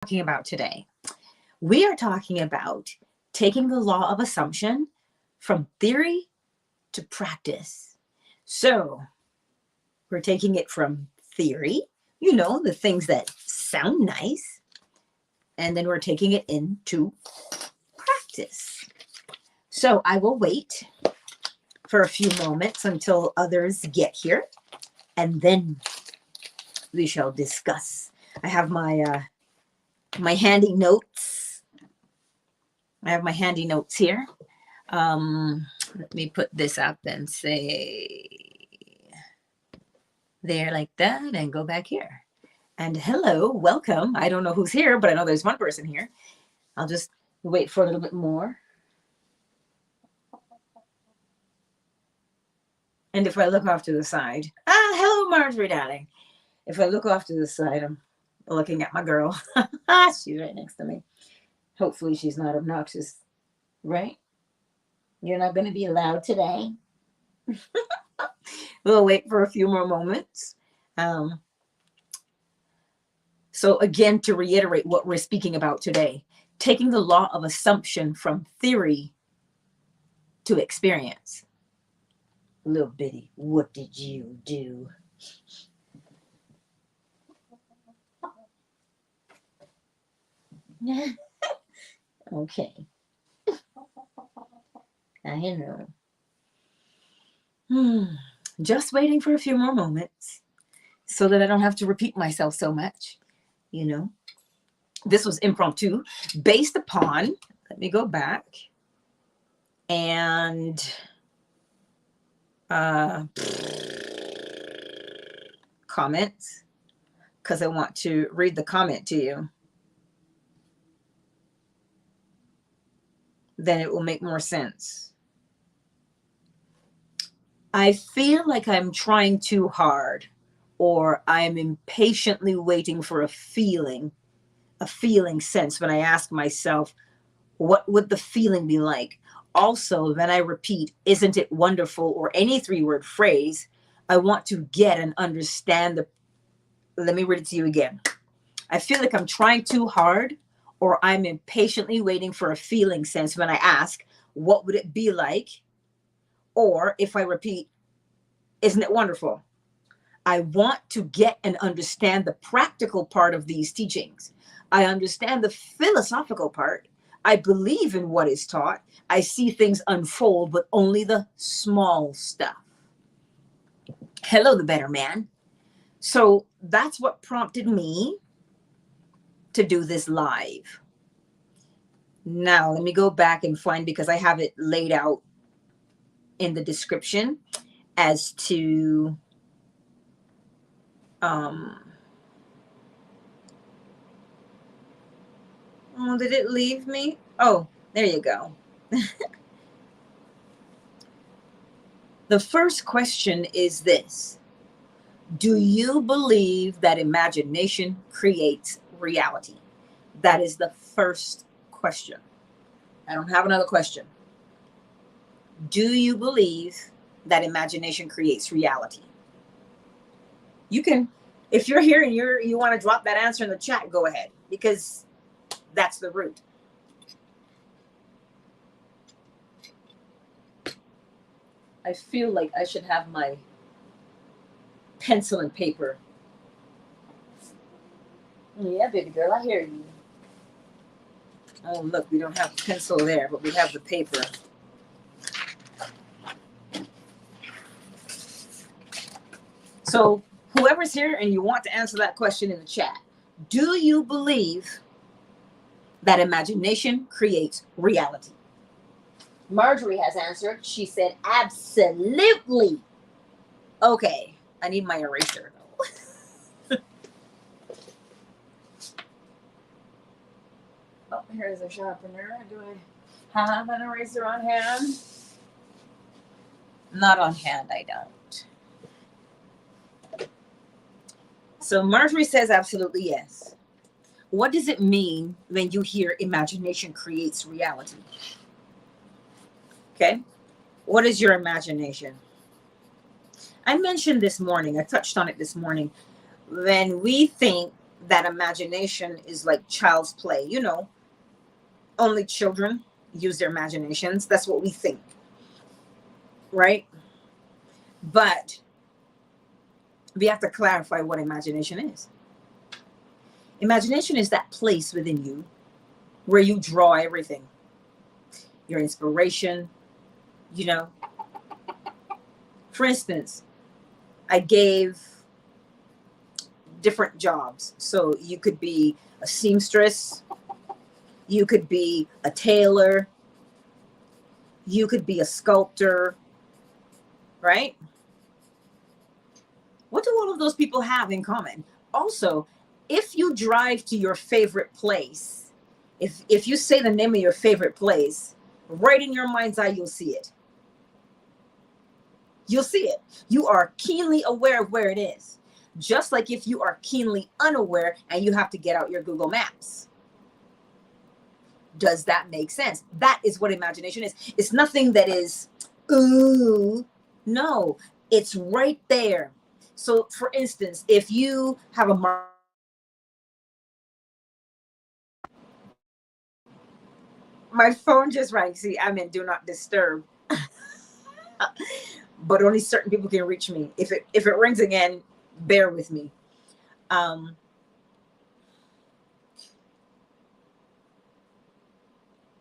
talking about today? We are talking about taking the law of assumption from theory to practice. So we're taking it from theory, the things that sound nice, and then we're taking it into practice. So I will wait for a few moments until others get here, and then we shall discuss. I have my handy notes. I have my handy notes here. Let me put this up and say there like that and go back here. And hello, welcome. I don't know who's here, but I know there's one person here. I'll just wait for a little bit more. And if I look off to the side, hello, Marjorie, darling. If I look off to the side, I'm looking at my girl. She's right next to me. Hopefully she's not obnoxious, right? You're not going to be loud today. We'll wait for a few more moments. So again, to reiterate what we're speaking about today, taking the law of assumption from theory to experience. Little bitty, what did you do? Okay. I know. Just waiting for a few more moments so that I don't have to repeat myself so much. This was impromptu based upon, let me go back and comments, because I want to read the comment to you. Then it will make more sense. I feel like I'm trying too hard, or I'm impatiently waiting for a feeling sense when I ask myself, what would the feeling be like? Also, when I repeat, isn't it wonderful, or any 3-word phrase, I want to get and understand let me read it to you again. I feel like I'm trying too hard, or I'm impatiently waiting for a feeling sense when I ask, what would it be like? Or if I repeat, isn't it wonderful? I want to get and understand the practical part of these teachings. I understand the philosophical part. I believe in what is taught. I see things unfold, but only the small stuff. Hello, the better man. So that's what prompted me to do this live. Now, let me go back and find, because I have it laid out in the description as to did it leave me? Oh, there you go. The first question is this: do you believe that imagination creates reality? That is the first question. I don't have another question. Do you believe that imagination creates reality? You can, if you're here and you want to drop that answer in the chat, go ahead, because that's the root. I feel like I should have my pencil and paper. Yeah, baby girl, I hear you. Oh, look, we don't have pencil there, but we have the paper. So whoever's here and you want to answer that question in the chat, do you believe that imagination creates reality? Marjorie has answered. She said, absolutely. Okay, I need my eraser. Oh, here's a sharpener. Do I have an eraser on hand? Not on hand, I don't. So Marjorie says absolutely yes. What does it mean when you hear imagination creates reality? Okay. What is your imagination? I mentioned this morning, I touched on it this morning. When we think that imagination is like child's play. You know, only children use their imaginations. That's what we think, right? But we have to clarify what imagination is. Imagination is that place within you where you draw everything, your inspiration, you know. For instance, I gave different jobs. So you could be a seamstress, you could be a tailor, you could be a sculptor, right? What do all of those people have in common? Also, if you drive to your favorite place, if you say the name of your favorite place, right in your mind's eye, you'll see it. You'll see it. You are keenly aware of where it is. Just like if you are keenly unaware and you have to get out your Google Maps. Does that make sense? That is what imagination is. It's nothing that is, ooh, no, it's right there. So for instance, if you have a my phone just rang. See, I'm in do not disturb. But only certain people can reach me. If it rings again, bear with me. All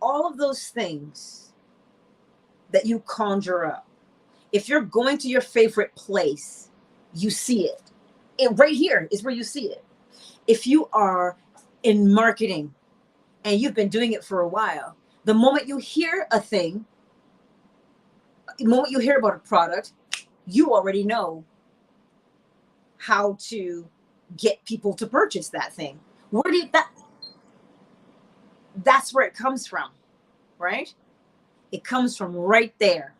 of those things that you conjure up, if you're going to your favorite place, you see it. It right here is where you see it. If you are in marketing and you've been doing it for a while, the moment you hear a thing, the moment you hear about a product, you already know how to get people to purchase that thing. Where do you, that's where it comes from, right? It comes from right there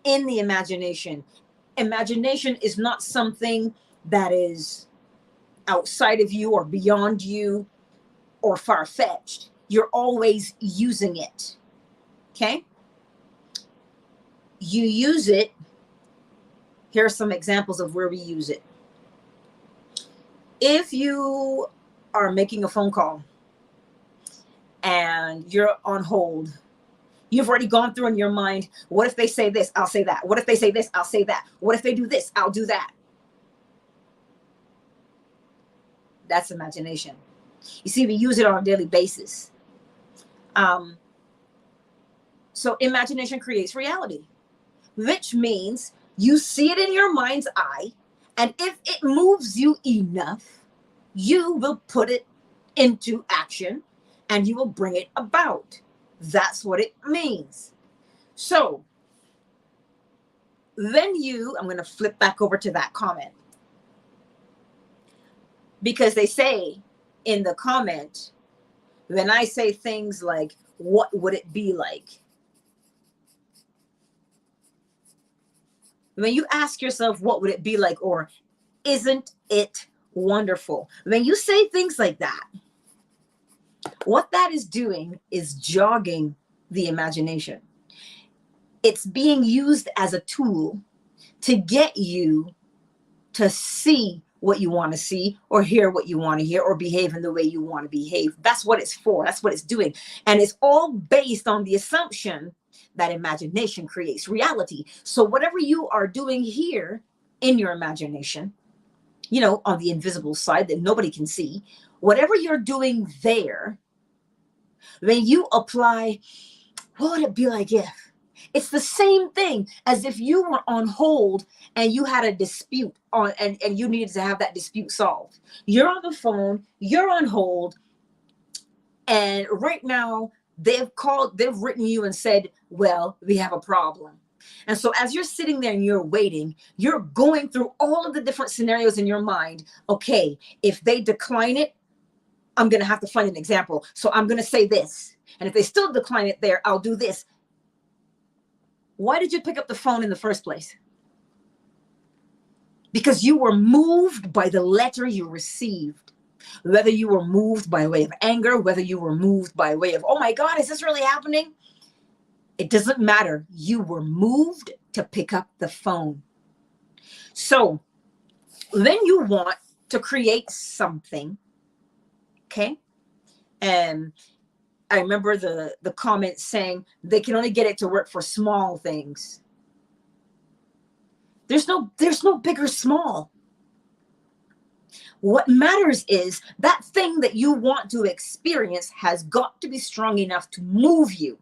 in the imagination. Imagination is not something that is outside of you or beyond you or far-fetched. You're always using it, okay? You use it. Here are some examples of where we use it. If you are making a phone call and you're on hold, you've already gone through in your mind, what if they say this? I'll say that. What if they say this? I'll say that. What if they do this? I'll do that. That's imagination. You see, we use it on a daily basis. So imagination creates reality, which means you see it in your mind's eye, and if it moves you enough, you will put it into action and you will bring it about. That's what it means. So then I'm going to flip back over to that comment, because they say in the comment, when I say things like, what would it be like? When you ask yourself, what would it be like? Or isn't it wonderful? When you say things like that, what that is doing is jogging the imagination. It's being used as a tool to get you to see what you want to see, or hear what you want to hear, or behave in the way you want to behave. That's what it's for. That's what it's doing. And it's all based on the assumption that imagination creates reality. So whatever you are doing here in your imagination, you know, on the invisible side that nobody can see, whatever you're doing there, when you apply, what would it be like if? It's the same thing as if you were on hold and you had a dispute on, and you needed to have that dispute solved. You're on the phone, you're on hold, and right now they've written you and said, well, we have a problem. And so as you're sitting there and you're waiting, you're going through all of the different scenarios in your mind. Okay, if they decline it, I'm going to have to find an example. So I'm going to say this. And if they still decline it there, I'll do this. Why did you pick up the phone in the first place? Because you were moved by the letter you received. Whether you were moved by way of anger, whether you were moved by way of, oh my God, is this really happening? It doesn't matter. You were moved to pick up the phone. So then you want to create something. Okay. And I remember the comment saying they can only get it to work for small things. There's no big or small. What matters is that thing that you want to experience has got to be strong enough to move you,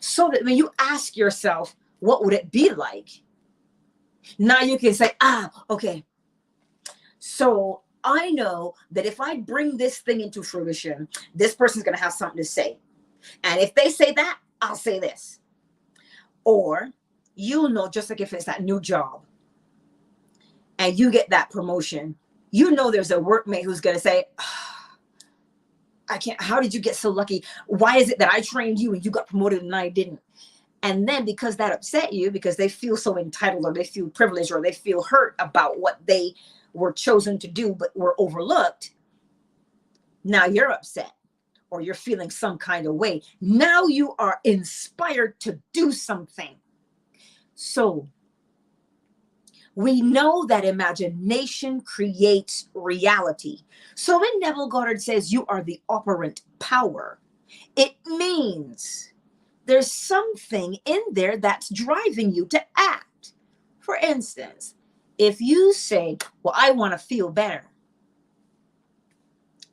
so that when you ask yourself, what would it be like? Now you can say, okay, so I know that if I bring this thing into fruition, this person's going to have something to say. And if they say that, I'll say this. Or you'll know, just like if it's that new job and you get that promotion, you know there's a workmate who's going to say, I can't, how did you get so lucky? Why is it that I trained you and you got promoted and I didn't? And then because that upset you, because they feel so entitled, or they feel privileged, or they feel hurt about what they were chosen to do but were overlooked, now you're upset, or you're feeling some kind of way. Now you are inspired to do something. So we know that imagination creates reality. So when Neville Goddard says you are the operant power, it means there's something in there that's driving you to act. For instance, if you say, well, I want to feel better,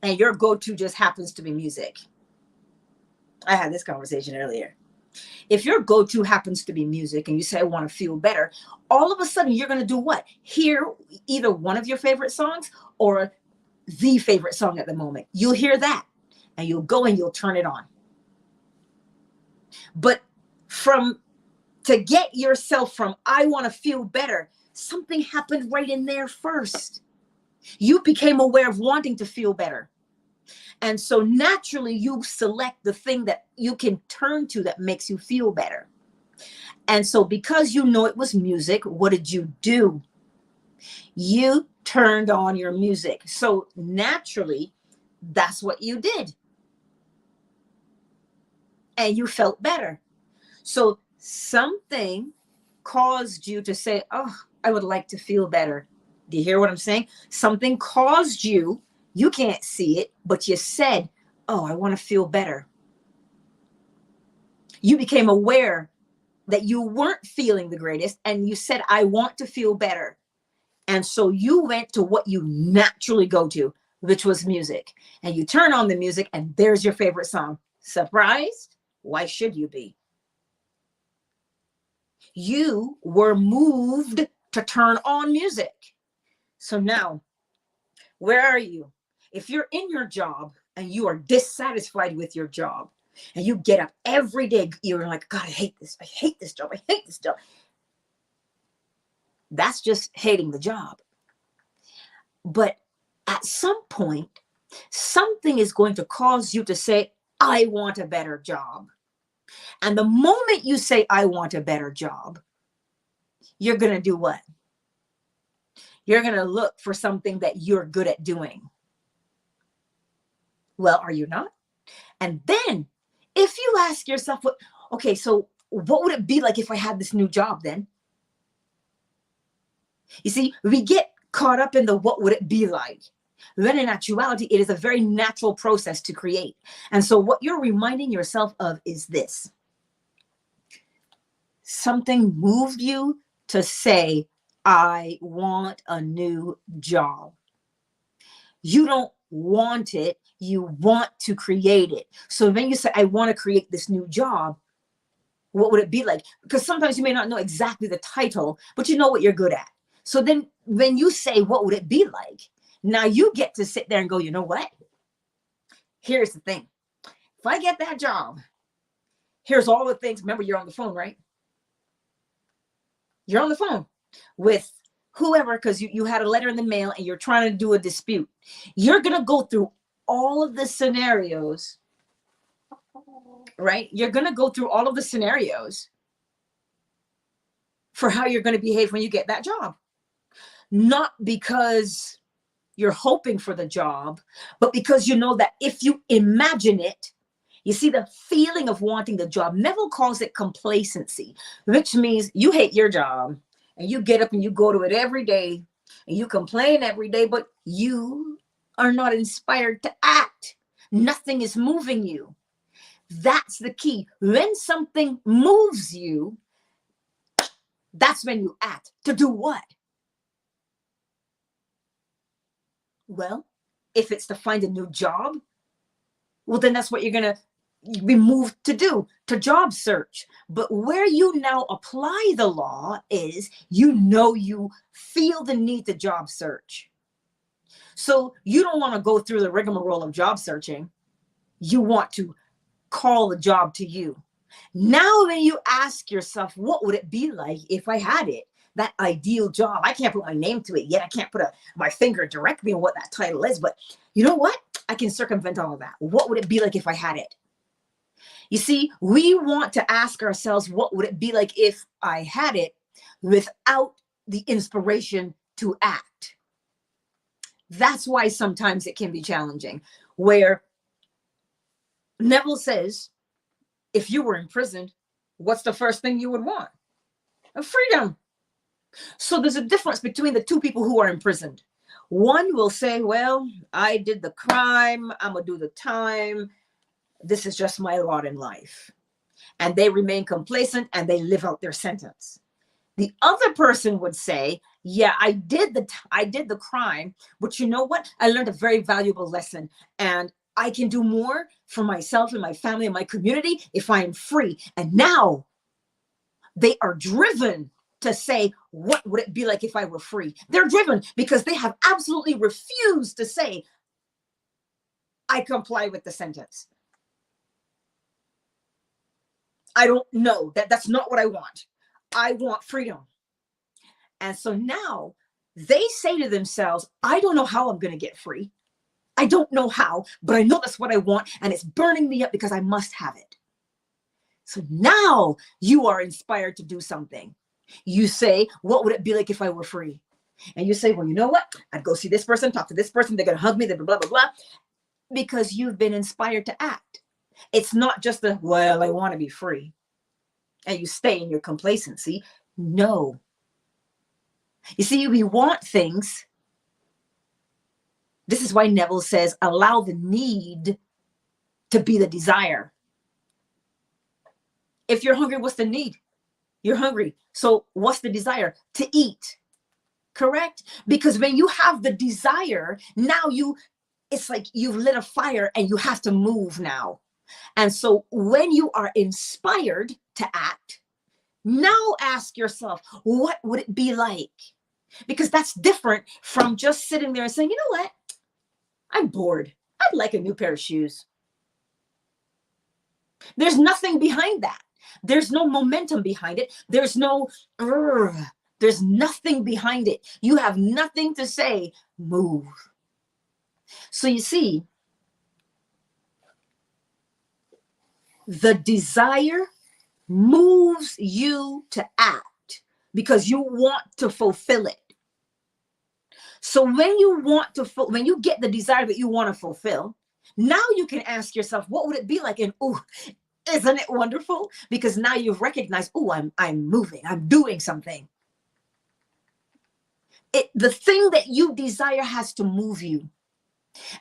and your go-to just happens to be music. I had this conversation earlier. If your go-to happens to be music and you say, I want to feel better, all of a sudden you're going to do what? Hear either one of your favorite songs or the favorite song at the moment. You'll hear that and you'll go and you'll turn it on. But to get yourself from, I want to feel better, something happened right in there first. You became aware of wanting to feel better. And so naturally you select the thing that you can turn to that makes you feel better. And so because you know it was music, what did you do? You turned on your music. So naturally, that's what you did. And you felt better. So something caused you to say, oh, I would like to feel better. Do you hear what I'm saying? Something caused you. You can't see it, but you said, oh, I want to feel better. You became aware that you weren't feeling the greatest, and you said, I want to feel better. And so you went to what you naturally go to, which was music. And you turn on the music, and there's your favorite song. Surprised? Why should you be? You were moved to turn on music. So now, where are you? If you're in your job and you are dissatisfied with your job, and you get up every day, you're like, God, I hate this. I hate this job. I hate this job. That's just hating the job. But at some point, something is going to cause you to say, I want a better job. And the moment you say, I want a better job, you're going to do what? You're going to look for something that you're good at doing. Well, are you not? And then if you ask yourself, okay, so what would it be like if I had this new job then? You see, we get caught up in the what would it be like? When in actuality, it is a very natural process to create. And so what you're reminding yourself of is this. Something moved you to say, I want a new job. You don't want it, you want to create it. So when you say, I want to create this new job, what would it be like? Because sometimes you may not know exactly the title, but you know what you're good at. So then when you say, what would it be like? Now you get to sit there and go, you know what? Here's the thing. If I get that job, here's all the things. Remember, you're on the phone, right? You're on the phone with whoever, because you had a letter in the mail and you're trying to do a dispute. You're going to go through all of the scenarios, right? You're going to go through all of the scenarios for how you're going to behave when you get that job. Not because you're hoping for the job, but because you know that if you imagine it, you see the feeling of wanting the job. Neville calls it complacency, which means you hate your job and you get up and you go to it every day You complain every day, but you are not inspired to act. Nothing is moving you. That's the key. When something moves you, that's when you act. To do what? Well, if it's to find a new job, well, then that's what you're going to be moved to do, to job search. But where you now apply the law is, you feel the need to job search. So you don't want to go through the rigmarole of job searching. You want to call the job to you. Now, when you ask yourself, what would it be like if I had it? That ideal job. I can't put my name to it yet. I can't put my finger directly on what that title is, but you know what? I can circumvent all of that. What would it be like if I had it? You see, we want to ask ourselves, what would it be like if I had it, without the inspiration to act? That's why sometimes it can be challenging, where Neville says, if you were imprisoned, what's the first thing you would want? A freedom. So there's a difference between the two people who are imprisoned. One will say, well, I did the crime, I'm gonna do the time. This is just my lot in life. And they remain complacent and they live out their sentence. The other person would say, yeah, I did the crime, but you know what? I learned a very valuable lesson, and I can do more for myself and my family and my community if I am free. And now they are driven to say, what would it be like if I were free? They're driven because they have absolutely refused to say, I comply with the sentence. I don't know. That's not what I want. I want freedom. And so now they say to themselves, I don't know how I'm going to get free. I don't know how, but I know that's what I want, and it's burning me up because I must have it. So now you are inspired to do something. You say, what would it be like if I were free? And you say, well, you know what? I'd go see this person, talk to this person. They're going to hug me, blah, blah, blah, blah, because you've been inspired to act. It's not just the, well, I want to be free, and you stay in your complacency. No. You see, we want things. This is why Neville says, allow the need to be the desire. If you're hungry, what's the need? You're hungry. So what's the desire? To eat. Correct? Because when you have the desire, now it's like you've lit a fire and you have to move now. And so when you are inspired to act, now ask yourself, what would it be like? Because that's different from just sitting there and saying, you know what? I'm bored. I'd like a new pair of shoes. There's nothing behind that. There's no momentum behind it. There's nothing behind it. You have nothing to say, move. So you see, the desire moves you to act because you want to fulfill it. So when you get the desire that you want to fulfill, now you can ask yourself, what would it be like? And oh, isn't it wonderful? Because now you've recognized, oh, I'm moving, I'm doing something. The thing that you desire has to move you.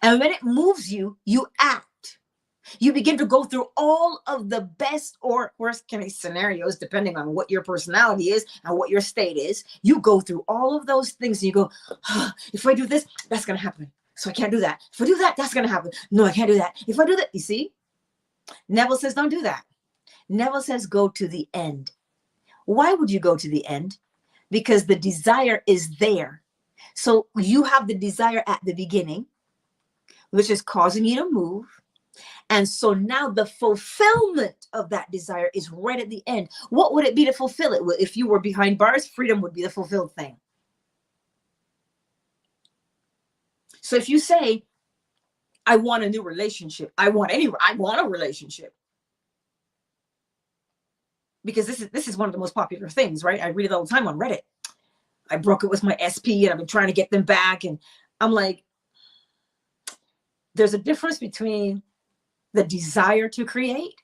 And when it moves you, you act. You begin to go through all of the best or worst case scenarios, depending on what your personality is and what your state is. You go through all of those things and you go, if I do this, that's going to happen. So I can't do that. If I do that, that's going to happen. No, I can't do that. If I do that, you see, Neville says, don't do that. Neville says, go to the end. Why would you go to the end? Because the desire is there. So you have the desire at the beginning, which is causing you to move. And so now the fulfillment of that desire is right at the end. What would it be to fulfill it? Well, if you were behind bars, freedom would be the fulfilled thing. So if you say, I want a new relationship, I want a relationship. Because this is one of the most popular things, right? I read it all the time on Reddit. I broke it with my SP and I've been trying to get them back. And I'm like, there's a difference between the desire to create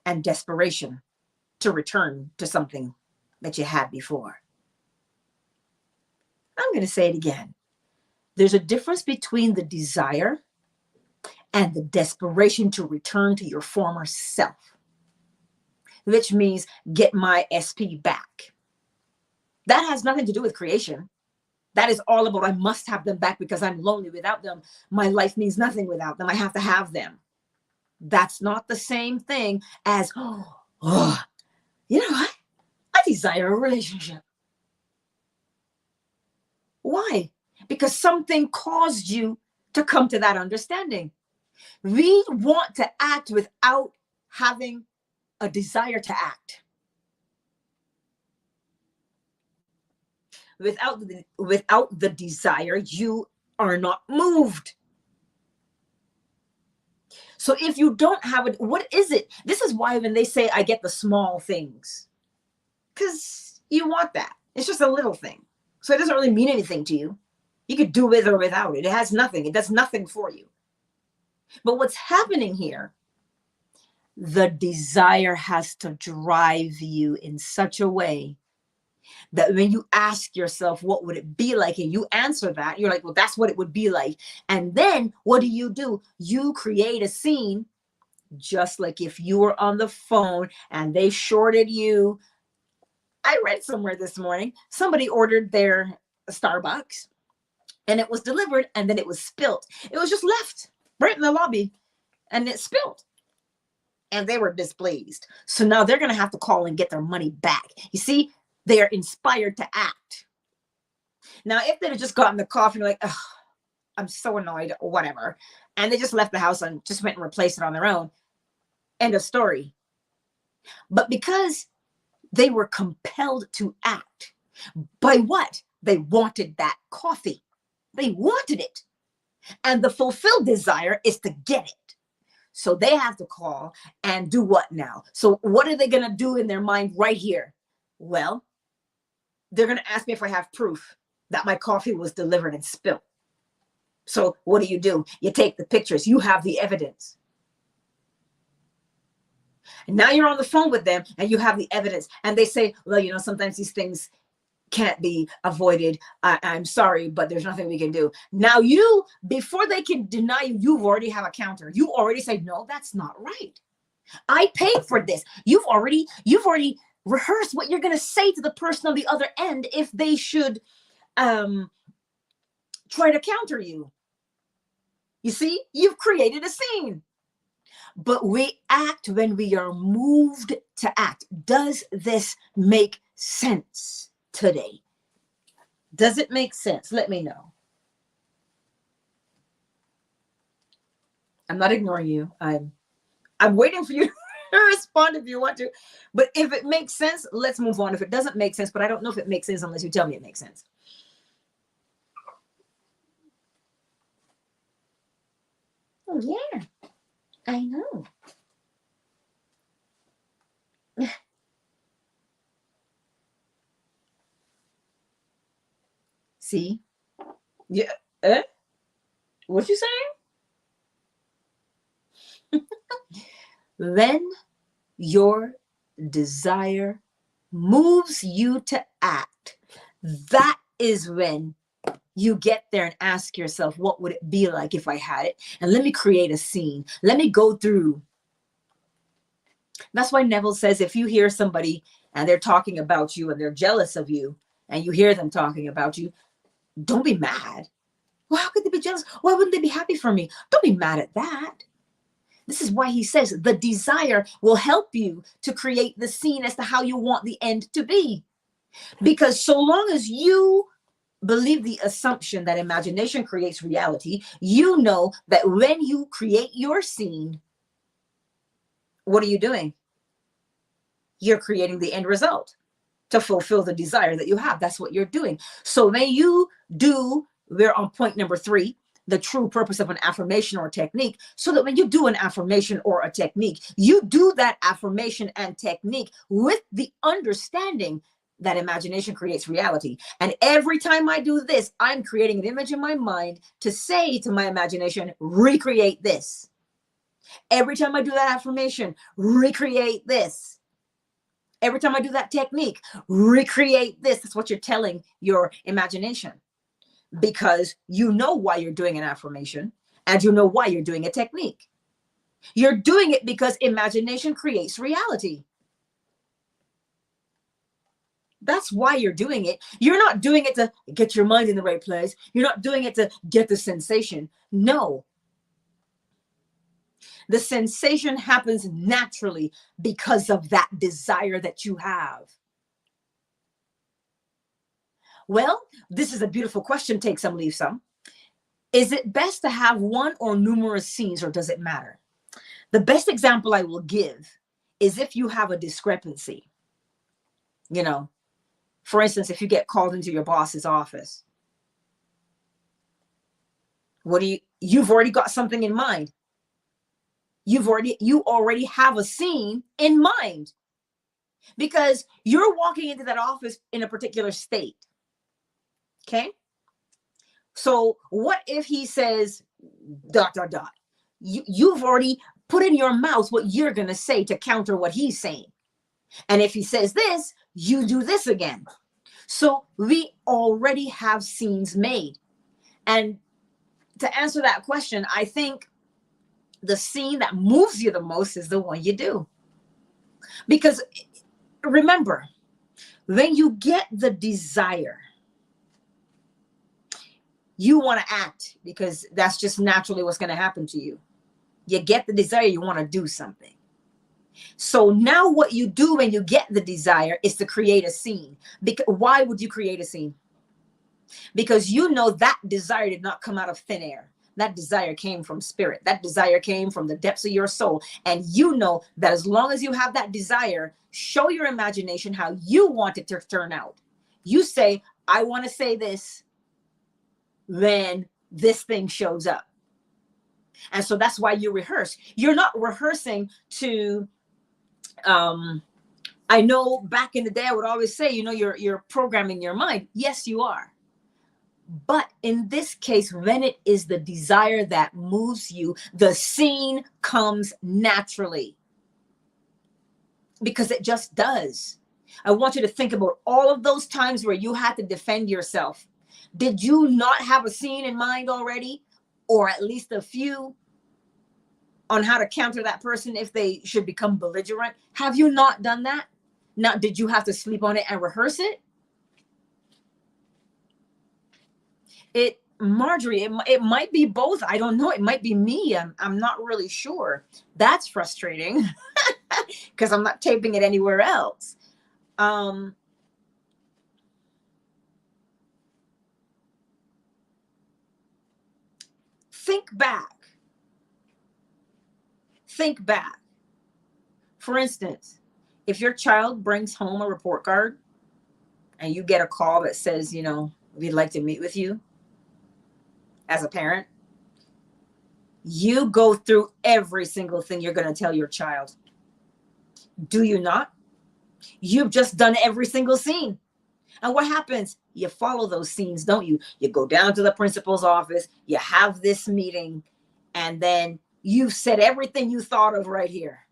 and desperation to return to something that you had before. I'm going to say it again. There's a difference between the desire and the desperation to return to your former self, which means get my SP back. That has nothing to do with creation. That is all about, I must have them back because I'm lonely without them. My life means nothing without them. I have to have them. That's not the same thing as, you know what? I desire a relationship. Why? Because something caused you to come to that understanding. We want to act without having a desire to act. Without the desire, you are not moved. So if you don't have it, what is it? This is why when they say, I get the small things, because you want that. It's just a little thing. So it doesn't really mean anything to you. You could do with or without it. It has nothing. It does nothing for you. But what's happening here, the desire has to drive you in such a way that when you ask yourself, what would it be like? And you answer that, you're like, well, that's what it would be like. And then what do? You create a scene, just like if you were on the phone and they shorted you. I read somewhere this morning, somebody ordered their Starbucks and it was delivered and then it was spilt. It was just left right in the lobby and it spilled. And they were displeased. So now they're going to have to call and get their money back. You see, they are inspired to act. Now, if they'd have just gotten the coffee and like, oh, I'm so annoyed or whatever, and they just left the house and just went and replaced it on their own, end of story. But because they were compelled to act by what? They wanted that coffee. They wanted it. And the fulfilled desire is to get it. So they have to call and do what now? So what are they going to do in their mind right here? Well, they're going to ask me if I have proof that my coffee was delivered and spilled. So what do? You take the pictures. You have the evidence. And now you're on the phone with them and you have the evidence. And they say, well, you know, sometimes these things can't be avoided. I'm sorry, but there's nothing we can do. Now you, before they can deny you, you already have a counter. You already say, no, that's not right. I paid for this. You've already rehearsed what you're going to say to the person on the other end if they should try to counter you. You see, you've created a scene. But we act when we are moved to act. Does this make sense today? Does it make sense? Let me know. I'm not ignoring you. I'm waiting for you to respond if you want to. But if it makes sense, let's move on. If it doesn't make sense, but I don't know if it makes sense unless you tell me it makes sense. Oh, yeah, I know. See? Yeah. What you saying? When your desire moves you to act, that is when you get there and ask yourself, what would it be like if I had it? And let me create a scene. Let me go through. That's why Neville says, if you hear somebody and they're talking about you and they're jealous of you and you hear them talking about you, don't be mad. Well, how could they be jealous? Why wouldn't they be happy for me? Don't be mad at that. This is why he says the desire will help you to create the scene as to how you want the end to be. Because so long as you believe the assumption that imagination creates reality, you know that when you create your scene, what are you doing? You're creating the end result to fulfill the desire that you have. That's what you're doing. So when you do, we're on point number 3, the true purpose of an affirmation or technique, so that when you do an affirmation or a technique, you do that affirmation and technique with the understanding that imagination creates reality. And every time I do this, I'm creating an image in my mind to say to my imagination, recreate this. Every time I do that affirmation, recreate this. Every time I do that technique, recreate this. That's what you're telling your imagination. because you know why you're doing an affirmation and you know why you're doing a technique. You're doing it because imagination creates reality. That's why you're doing it. You're not doing it to get your mind in the right place. You're not doing it to get the sensation. No. The sensation happens naturally because of that desire that you have. Well, this is a beautiful question. Take some, leave some. Is it best to have one or numerous scenes, or does it matter? The best example I will give is if you have a discrepancy. You know, for instance, if you get called into your boss's office, you've already got something in mind. You already have a scene in mind because you're walking into that office in a particular state. Okay. So what if he says, ... You've already put in your mouth what you're going to say to counter what he's saying. And if he says this, you do this again. So we already have scenes made. And to answer that question, I think the scene that moves you the most is the one you do. Because remember, when you get the desire, you want to act because that's just naturally what's going to happen to you. You get the desire, you want to do something. So now what you do when you get the desire is to create a scene. Because why would you create a scene? Because you know that desire did not come out of thin air. That desire came from spirit. That desire came from the depths of your soul. And you know that as long as you have that desire, show your imagination how you want it to turn out. You say, I want to say this, then this thing shows up. And so that's why you rehearse. You're not rehearsing to, I know back in the day, I would always say, you know, you're programming your mind. Yes, you are. But in this case, when it is the desire that moves you, the scene comes naturally. Because it just does. I want you to think about all of those times where you had to defend yourself. Did you not have a scene in mind already? Or at least a few on how to counter that person if they should become belligerent? Have you not done that? Now, did you have to sleep on it and rehearse it? Marjorie, it might be both. I don't know. It might be me. I'm not really sure. That's frustrating because I'm not taping it anywhere else. Think back. Think back. For instance, if your child brings home a report card and you get a call that says, you know, we'd like to meet with you as a parent, you go through every single thing you're going to tell your child. Do you not? You've just done every single scene. And what happens? You follow those scenes, don't you? You go down to the principal's office, you have this meeting, and then you've said everything you thought of right here.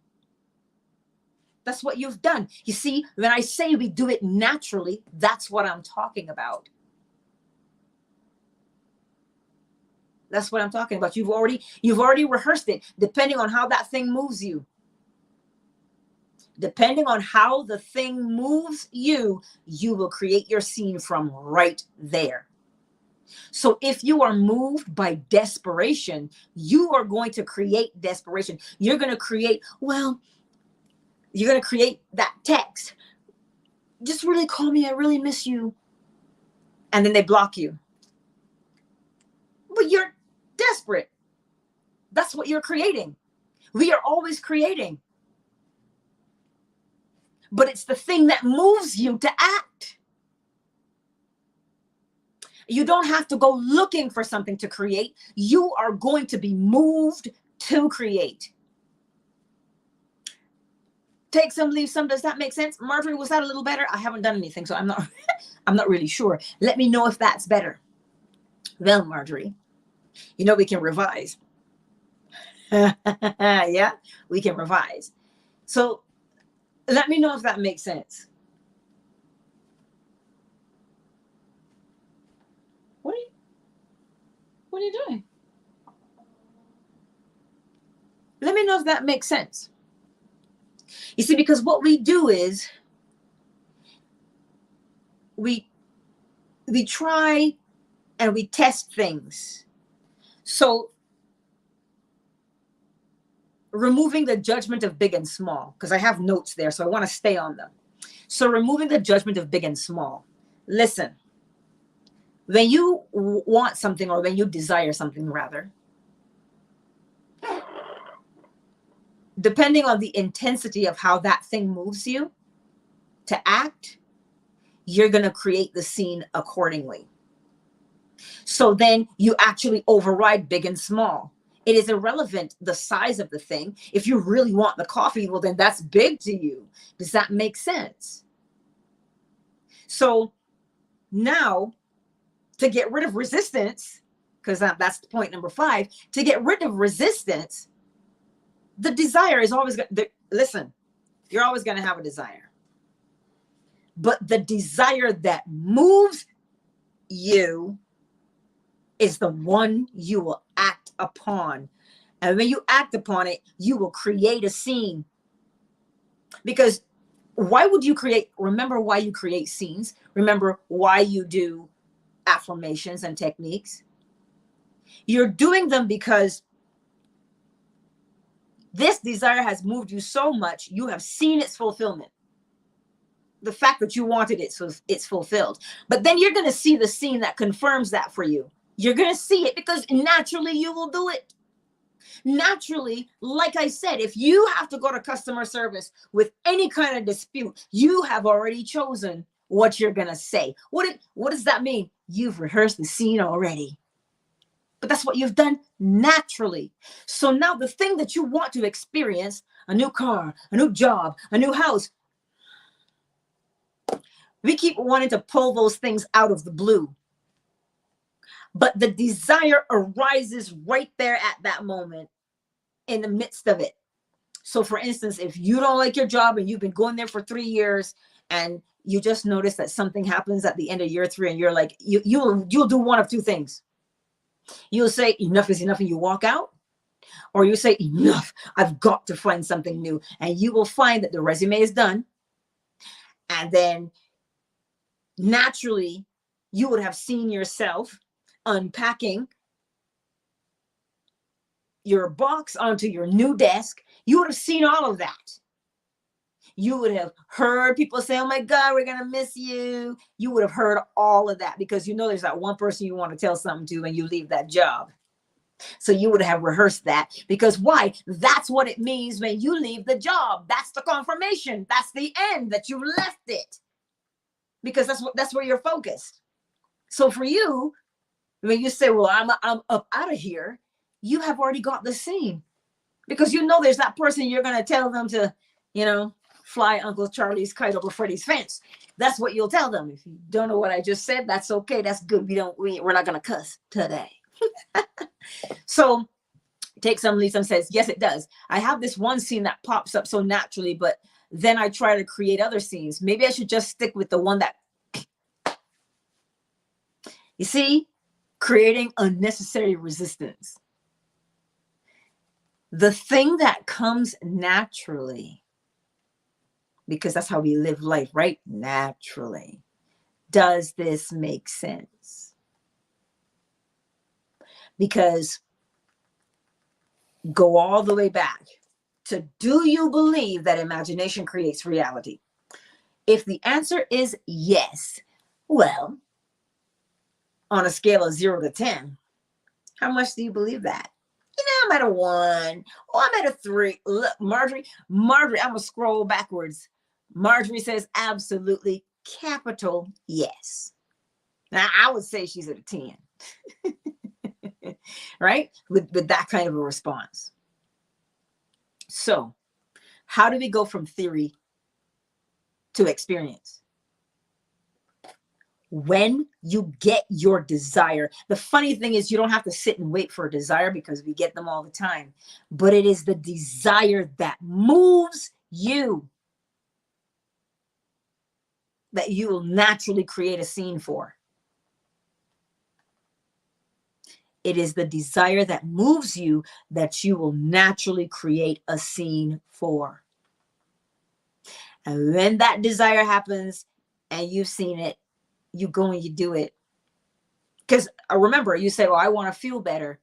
That's what you've done. You see, when I say we do it naturally, that's what I'm talking about. That's what I'm talking about. You've already rehearsed it, depending on how that thing moves you. Depending on how the thing moves you, you will create your scene from right there. So if you are moved by desperation, you are going to create desperation. You're going to create, well, you're going to create that text. Just really call me. I really miss you. And then they block you. But you're desperate. That's what you're creating. We are always creating. But it's the thing that moves you to act. You don't have to go looking for something to create. You are going to be moved to create. Take some, leave some. Does that make sense? Marjorie, was that a little better? I haven't done anything, so I'm not really sure. Let me know if that's better. Well, Marjorie, you know we can revise. Yeah, we can revise. So let me know if that makes sense. What are you? What are you doing? Let me know if that makes sense. You see, because what we do is we try and we test things. So removing the judgment of big and small, because I have notes there, so I want to stay on them. So removing the judgment of big and small. Listen, when you want something, or when you desire something rather, depending on the intensity of how that thing moves you to act, you're going to create the scene accordingly. So then you actually override big and small. It is irrelevant the size of the thing. If you really want the coffee, well, then that's big to you. Does that make sense? So now, to get rid of resistance, because that's point number 5, to get rid of resistance, the desire is always going to, listen, you're always going to have a desire. But the desire that moves you is the one you will act upon. And when you act upon it, you will create a scene. Because why would you create? Remember why you create scenes. Remember why you do affirmations and techniques. You're doing them because this desire has moved you so much, you have seen its fulfillment. The fact that you wanted it, so it's fulfilled. But then you're going to see the scene that confirms that for you. You're going to see it because naturally you will do it. Naturally, like I said, if you have to go to customer service with any kind of dispute, you have already chosen what you're going to say. What does that mean? You've rehearsed the scene already. But that's what you've done naturally. So now the thing that you want to experience, a new car, a new job, a new house, we keep wanting to pull those things out of the blue. But the desire arises right there at that moment, in the midst of it. So for instance, if you don't like your job and you've been going there for 3 years and you just notice that something happens at the end of year 3 and you're like, you'll do one of 2 things. You'll say enough is enough and you walk out, or you say enough, I've got to find something new. And you will find that the resume is done. And then naturally you would have seen yourself unpacking your box onto your new desk. You would have seen all of that. You would have heard people say, oh my God, we're going to miss you. You would have heard all of that because you know there's that one person you want to tell something to when you leave that job. So you would have rehearsed that, because why? That's what it means when you leave the job. That's the confirmation. That's the end, that you left it, because that's where you're focused. So for you, when you say, well, I'm up out of here, you have already got the scene, because you know there's that person you're going to tell them to, fly Uncle Charlie's kite over Freddie's fence. That's what you'll tell them. If you don't know what I just said, that's okay. That's good. We're not going to cuss today. So take some leads and says, yes, it does. I have this one scene that pops up so naturally, but then I try to create other scenes. Maybe I should just stick with the one that, you see, creating unnecessary resistance. The thing that comes naturally, because that's how we live life, right? Naturally. Does this make sense? Because go all the way back to, do you believe that imagination creates reality? If the answer is yes, well, on a scale of 0 to 10, how much do you believe that? I'm at a 1, or I'm at a 3. Look, Marjorie, I'm going to scroll backwards. Marjorie says absolutely, capital yes. Now, I would say she's at a 10. Right? With that kind of a response. So, how do we go from theory to experience? When you get your desire. The funny thing is, you don't have to sit and wait for a desire, because we get them all the time. But it is the desire that moves you that you will naturally create a scene for. It is the desire that moves you that you will naturally create a scene for. And when that desire happens and you've seen it, you go and you do it. Because remember, you say, "Well, I want to feel better."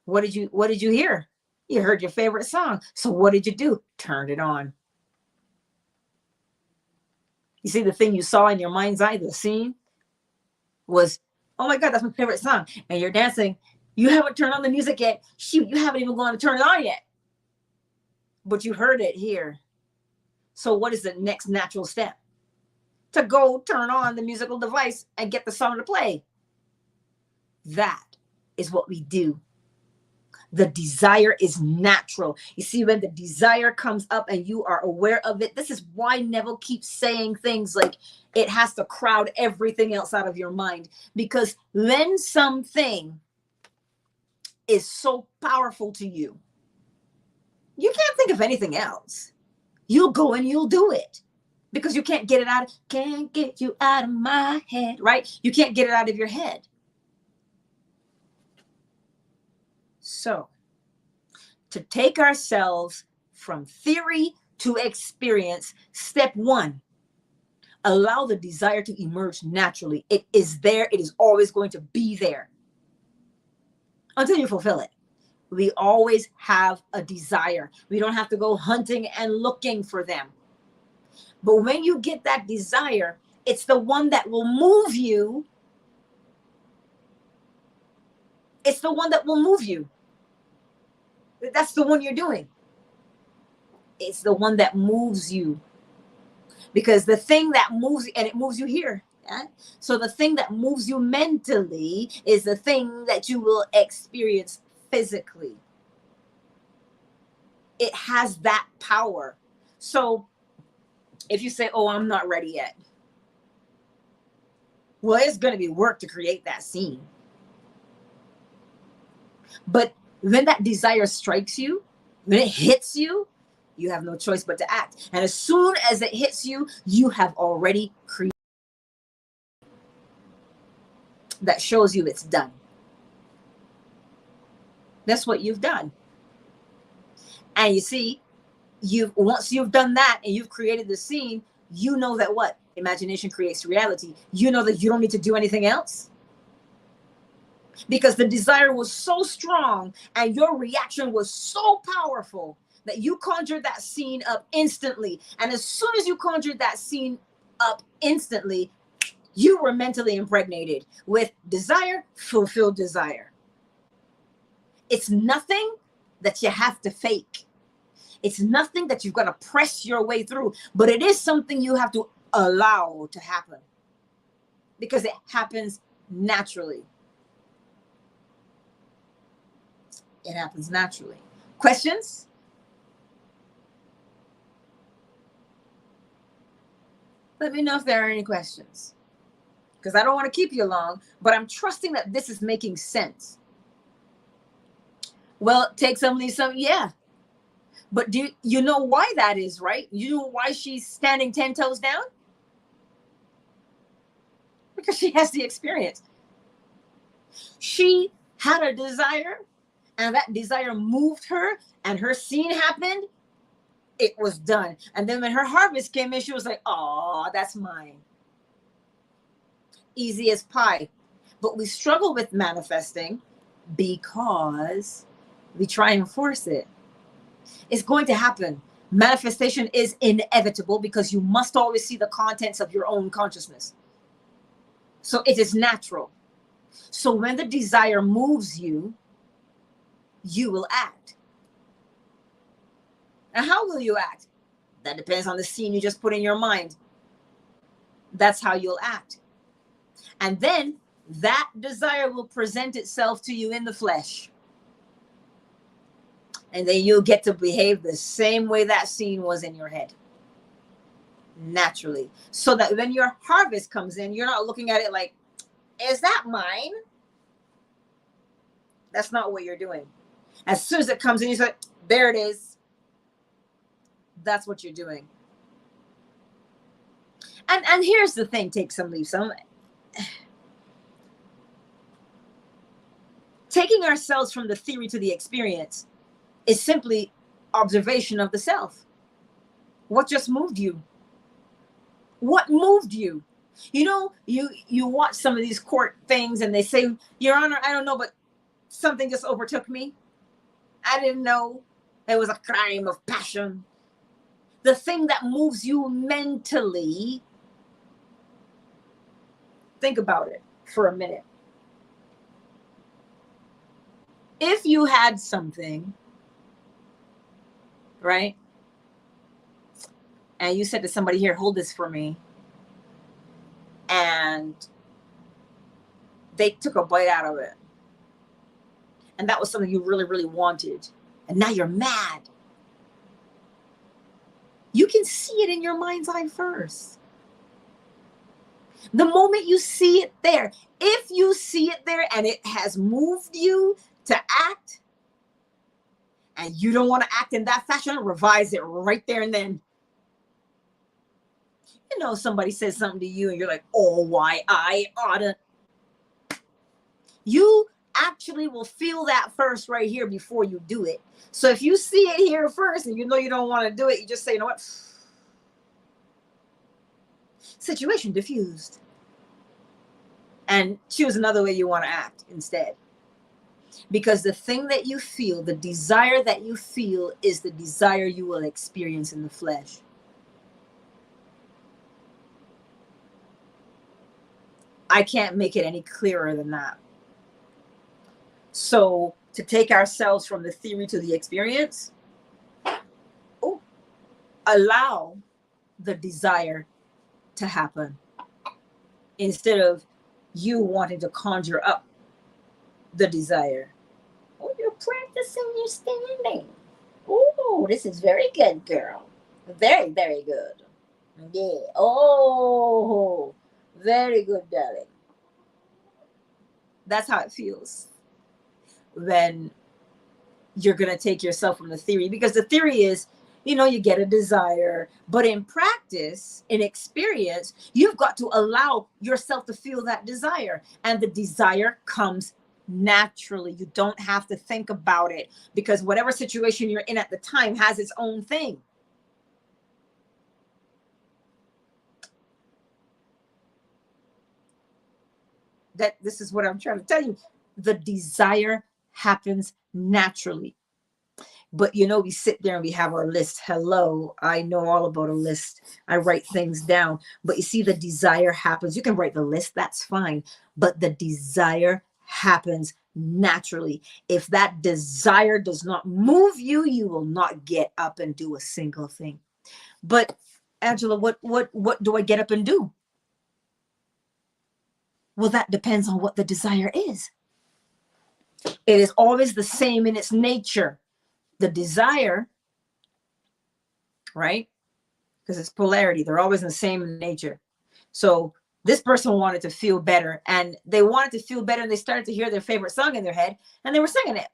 What did you hear? You heard your favorite song. So what did you do? Turned it on. You see, the thing you saw in your mind's eye, the scene, was, "Oh my God, that's my favorite song." And you're dancing. You haven't turned on the music yet. Shoot, you haven't even gone to turn it on yet. But you heard it here. So what is the next natural step? To go turn on the musical device and get the song to play. That is what we do. The desire is natural. You see, when the desire comes up and you are aware of it, this is why Neville keeps saying things like it has to crowd everything else out of your mind. Because when something is so powerful to you, you can't think of anything else. You'll go and you'll do it. Because you can't get it out. Can't get you out of my head, right? You can't get it out of your head. So, to take ourselves from theory to experience, step one, allow the desire to emerge naturally. It is there. It is always going to be there until you fulfill it. We always have a desire. We don't have to go hunting and looking for them. But when you get that desire, it's the one that will move you. It's the one that will move you. That's the one you're doing. It's the one that moves you. Because the thing that moves, and it moves you here. Yeah? So the thing that moves you mentally is the thing that you will experience physically. It has that power. So if you say, "Oh, I'm not ready yet," well, it's going to be work to create that scene. But when that desire strikes you, when it hits you, you have no choice but to act. And as soon as it hits you, you have already created. That shows you it's done. That's what you've done. And you see, once you've done that and you've created the scene, you know that what? Imagination creates reality. You know that you don't need to do anything else. Because the desire was so strong and your reaction was so powerful that you conjured that scene up instantly. And as soon as you conjured that scene up instantly, you were mentally impregnated with desire, fulfilled desire. It's nothing that you have to fake. It's nothing that you've got to press your way through, but it is something you have to allow to happen because it happens naturally. It happens naturally. Questions? Let me know if there are any questions, because I don't want to keep you long, but I'm trusting that this is making sense. Well, take some, leave some. Yeah. But do you know why that is, right? You know why she's standing 10 toes down? Because she has the experience. She had a desire, and that desire moved her, and her scene happened. It was done. And then when her harvest came in, she was like, "Oh, that's mine." Easy as pie. But we struggle with manifesting because we try and force it. It's going to happen. Manifestation is inevitable because you must always see the contents of your own consciousness. So it is natural. So when the desire moves you, you will act. And how will you act? That depends on the scene you just put in your mind. That's how you'll act. And then that desire will present itself to you in the flesh. And then you'll get to behave the same way that scene was in your head. Naturally. So that when your harvest comes in, you're not looking at it like, "Is that mine?" That's not what you're doing. As soon as it comes in, you say, "There it is." That's what you're doing. And here's the thing, take some, leave some. taking ourselves from the theory to the experience is simply observation of the self. What just moved you? What moved you? You know, you watch some of these court things and they say, Your Honor, I don't know, but something just overtook me. I didn't know. It was a crime of passion. The thing that moves you mentally, think about it for a minute. If you had something, right, and you said to somebody, here, hold this for me, and they took a bite out of it, and that was something you really, really wanted, and now you're mad. You can see it in your mind's eye first. The moment you see it there, if you see it there and it has moved you to act, and you don't want to act in that fashion, revise it right there and then. You know, somebody says something to you and you're like, oh, why I oughta. You actually will feel that first right here before you do it. So if you see it here first and you know you don't want to do it, you just say, you know what? Situation diffused. And choose another way you want to act instead. Because the thing that you feel, the desire that you feel, is the desire you will experience in the flesh. I can't make it any clearer than that. So to take ourselves from the theory to the experience, allow the desire to happen instead of you wanting to conjure up the desire. Oh, you're practicing your standing. Oh, this is very good, girl. Very, very good. Yeah. Oh, very good, darling. That's how it feels when you're going to take yourself from the theory, because the theory is, you know, you get a desire, but in practice, in experience, you've got to allow yourself to feel that desire, and the desire comes naturally. You don't have to think about it, because whatever situation you're in at the time has its own thing. That this is what I'm trying to tell you. The desire happens naturally. But, you know, we sit there and we have our list. Hello, I know all about a list. I write things down. But you see, the desire happens. You can write the list. That's fine. But the desire happens naturally. If that desire does not move you, you will not get up and do a single thing. But, Angela, what do I get up and do? Well, that depends on what the desire is. It is always the same in its nature. The desire, right? Because it's polarity. They're always the same in nature. So this person wanted to feel better, and they wanted to feel better, and they started to hear their favorite song in their head, and they were singing it,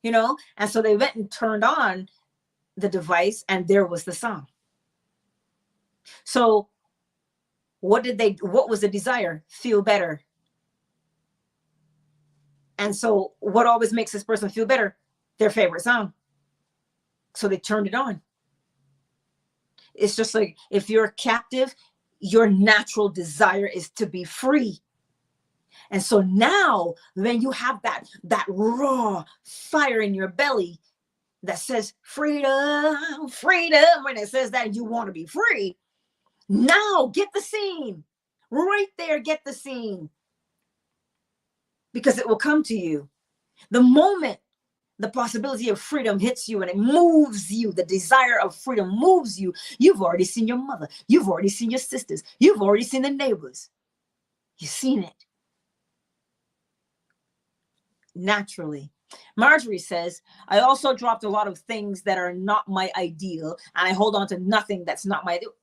you know? And so they went and turned on the device, and there was the song. So what was the desire? Feel better. And so what always makes this person feel better? Their favorite song. So they turned it on. It's just like if you're captive, your natural desire is to be free. And so now when you have that raw fire in your belly that says freedom, freedom, when it says that you want to be free, now get the scene. Right there, get the scene. Because it will come to you. The moment the possibility of freedom hits you and it moves you, the desire of freedom moves you, you've already seen your mother, you've already seen your sisters, you've already seen the neighbors. You've seen it. Naturally. Marjorie says, I also dropped a lot of things that are not my ideal, and I hold on to nothing that's not my ideal.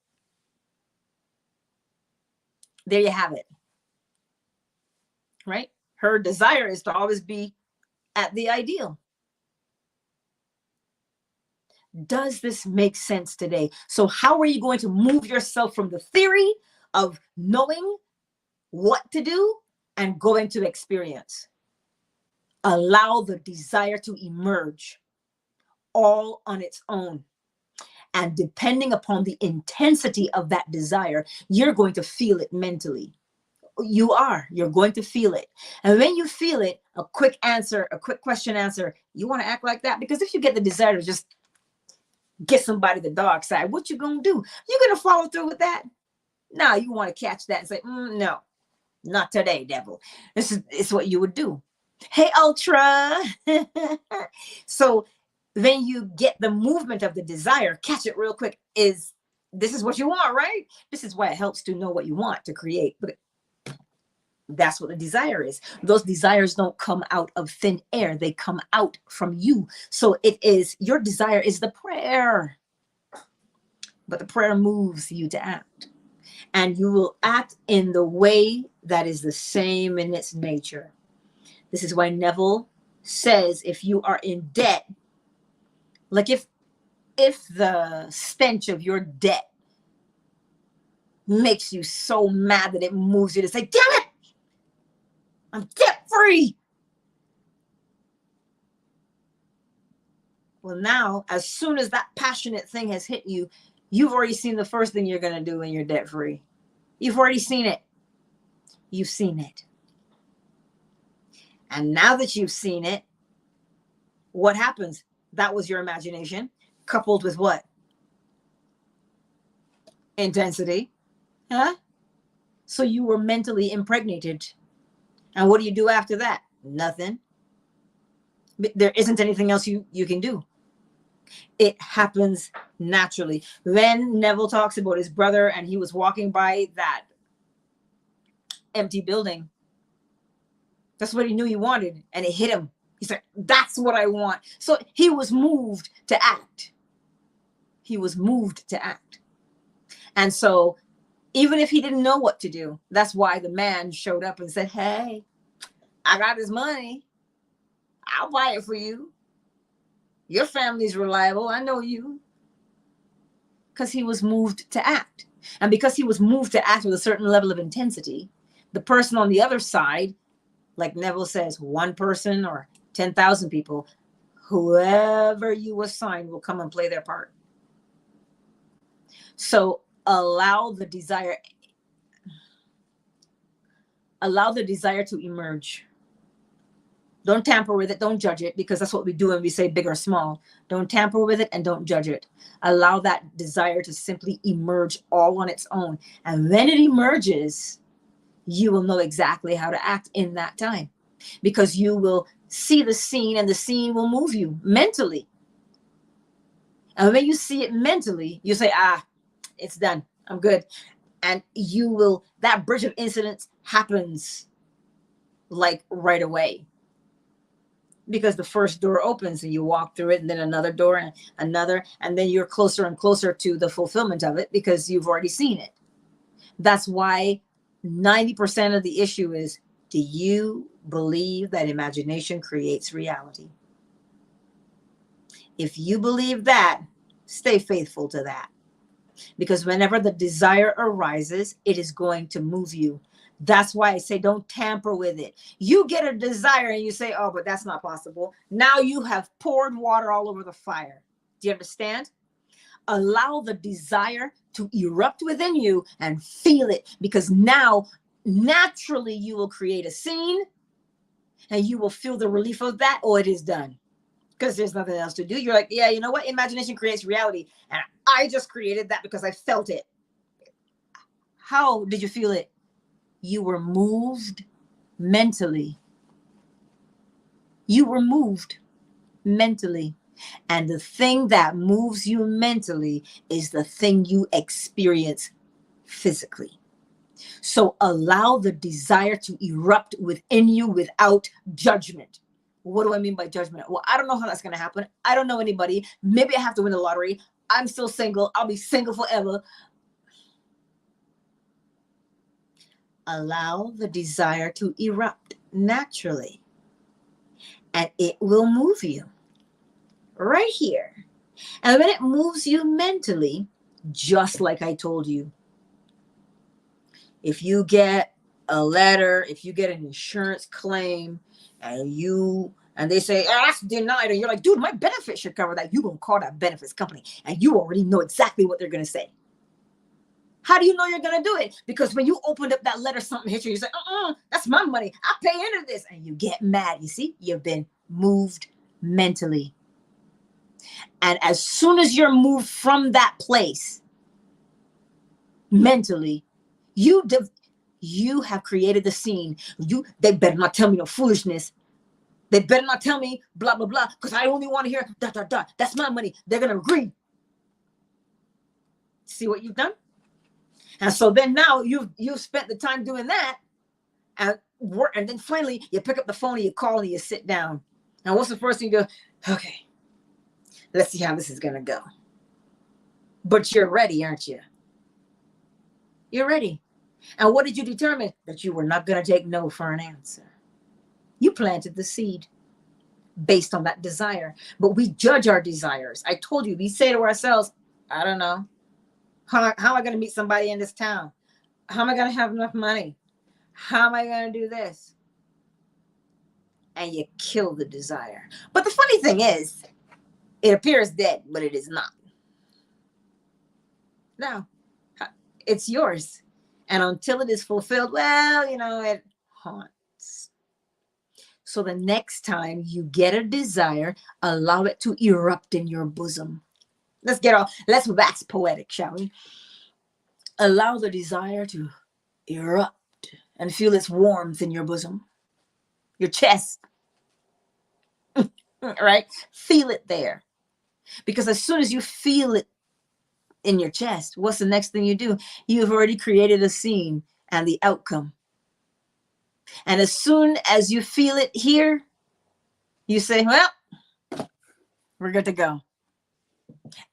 There you have it. Right? Her desire is to always be at the ideal. Does this make sense today? So how are you going to move yourself from the theory of knowing what to do and going to experience? Allow the desire to emerge all on its own. And depending upon the intensity of that desire, you're going to feel it mentally. You're going to feel it. And when you feel it, a quick answer, a quick question answer, you want to act like that? Because if you get the desire to just get somebody the dark side, what you going to do? You're going to follow through with that? No, you want to catch that and say, no, not today, devil. It's what you would do. Hey, Ultra. So when you get the movement of the desire, catch it real quick. This is what you want, right? This is why it helps to know what you want to create. But that's what the desire is. Those desires don't come out of thin air. They come out from you. So your desire is the prayer. But the prayer moves you to act. And you will act in the way that is the same in its nature. This is why Neville says, if you are in debt, like if the stench of your debt makes you so mad that it moves you to say, damn it, I'm debt free. Well, now, as soon as that passionate thing has hit you, you've already seen the first thing you're going to do when you're debt free. You've already seen it. You've seen it. And now that you've seen it, what happens? That was your imagination coupled with what? Intensity. Huh? So you were mentally impregnated. And what do you do after that? Nothing. There isn't anything else you can do. It happens naturally. When Neville talks about his brother and he was walking by that empty building, that's what he knew he wanted, and it hit him. He said, that's what I want. So he was moved to act. He was moved to act. And so even if he didn't know what to do, that's why the man showed up and said, hey, I got this money. I'll buy it for you. Your family's reliable. I know you. Because he was moved to act. And because he was moved to act with a certain level of intensity, the person on the other side, like Neville says, one person or 10,000 people, whoever you assign will come and play their part. So allow the desire to emerge. Don't tamper with it. Don't judge it, because that's what we do when we say big or small. Don't tamper with it and don't judge it. Allow that desire to simply emerge all on its own. And when it emerges, you will know exactly how to act in that time, because you will see the scene and the scene will move you mentally. And when you see it mentally, you say, it's done. I'm good. And that bridge of incidents happens like right away. Because the first door opens and you walk through it, and then another door and another, and then you're closer and closer to the fulfillment of it because you've already seen it. That's why 90% of the issue is, do you believe that imagination creates reality? If you believe that, stay faithful to that. Because whenever the desire arises, it is going to move you. That's why I say don't tamper with it. You get a desire and you say, oh, but that's not possible. Now you have poured water all over the fire. Do you understand? Allow the desire to erupt within you and feel it, because now naturally you will create a scene and you will feel the relief of that. Oh, it is done. Because there's nothing else to do. You're like, yeah, you know what? Imagination creates reality. And I just created that because I felt it. How did you feel it? You were moved mentally. You were moved mentally. And the thing that moves you mentally is the thing you experience physically. So allow the desire to erupt within you without judgment. What do I mean by judgment? Well, I don't know how that's going to happen. I don't know anybody. Maybe I have to win the lottery. I'm still single. I'll be single forever. Allow the desire to erupt naturally, and it will move you right here. And when it moves you mentally, just like I told you, if you get a letter, if you get an insurance claim and they say, oh, that's denied, and you're like, dude, my benefits should cover that. You're going to call that benefits company and you already know exactly what they're going to say. How do you know you're going to do it? Because when you opened up that letter, something hit you. You say, that's my money. I pay into this. And you get mad. You see, you've been moved mentally. And as soon as you're moved from that place mentally, you have created the scene. They better not tell me no foolishness. They better not tell me blah, blah, blah, because I only want to hear ... That's my money. They're going to agree. See what you've done? And so then now you've spent the time doing that and work, and then finally you pick up the phone and you call and you sit down. And what's the first thing you go? Okay, let's see how this is going to go. But you're ready, aren't you? You're ready. And what did you determine? That you were not going to take no for an answer. You planted the seed based on that desire. But we judge our desires. I told you, we say to ourselves, I don't know. How am I going to meet somebody in this town? How am I going to have enough money? How am I going to do this? And you kill the desire. But the funny thing is, it appears dead, but it is not. No, it's yours. And until it is fulfilled, well, it haunts. So the next time you get a desire, allow it to erupt in your bosom. Let's wax poetic, shall we? Allow the desire to erupt and feel its warmth in your bosom, your chest, right? Feel it there. Because as soon as you feel it in your chest, what's the next thing you do? You've already created a scene and the outcome. And as soon as you feel it here, you say, well, we're good to go.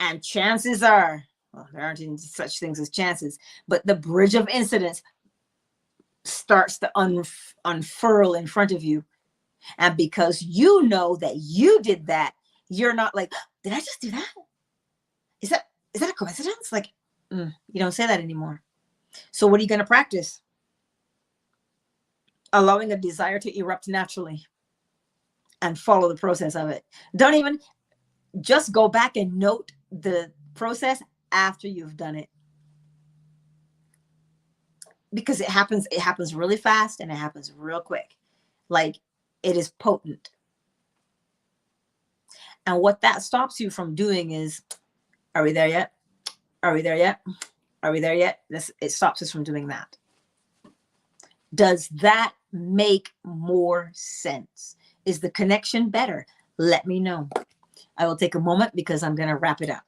And chances are, well, there aren't any such things as chances, but the bridge of incidents starts to unfurl in front of you. And because you know that you did that, you're not like, did I just do that? Is that a coincidence? Like, you don't say that anymore. So what are you going to practice? Allowing a desire to erupt naturally and follow the process of it. Don't even just go back and note the process after you've done it. Because it happens really fast and it happens real quick. Like, it is potent. And what that stops you from doing is, are we there yet? Are we there yet? Are we there yet? It stops us from doing that. Does that make more sense? Is the connection better? Let me know. I will take a moment because I'm going to wrap it up.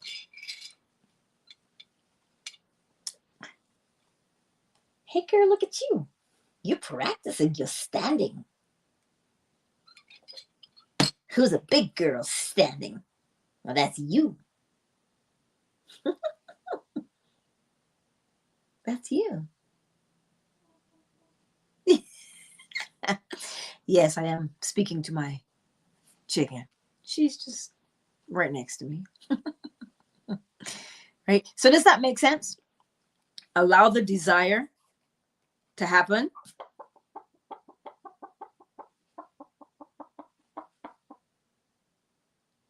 Hey, girl, look at you. You're practicing your standing. Who's a big girl standing? Well, that's you. That's you. Yes, I am speaking to my chicken. She's just right next to me. Right? So does that make sense? Allow the desire to happen.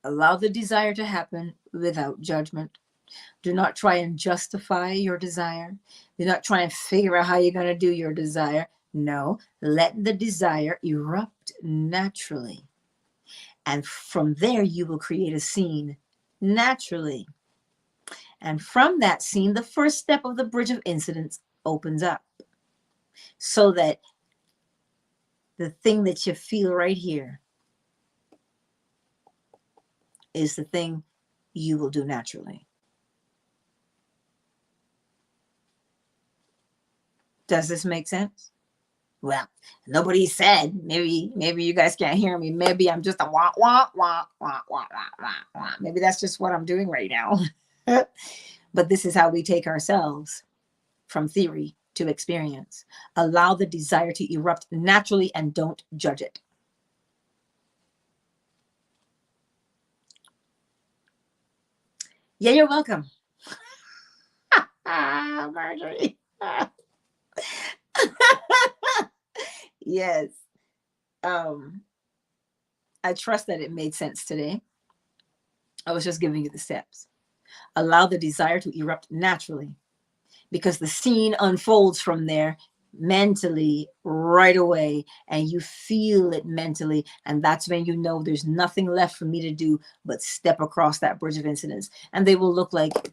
Allow the desire to happen without judgment. Do not try and justify your desire. Do not try and figure out how you're going to do your desire. No, let the desire erupt naturally. And from there, you will create a scene naturally. And from that scene, the first step of the bridge of incidents opens up. So that the thing that you feel right here is the thing you will do naturally. Does this make sense? Well, nobody said. Maybe you guys can't hear me. Maybe I'm just a wah, wah, wah, wah, wah, wah, wah, wah. Maybe that's just what I'm doing right now. But this is how we take ourselves from theory to experience. Allow the desire to erupt naturally and don't judge it. Yeah, you're welcome. Marjorie. Yes. I trust that it made sense today. I was just giving you the steps. Allow the desire to erupt naturally, because the scene unfolds from there mentally right away, and you feel it mentally, and that's when you know there's nothing left for me to do but step across that bridge of incidents, and they will look like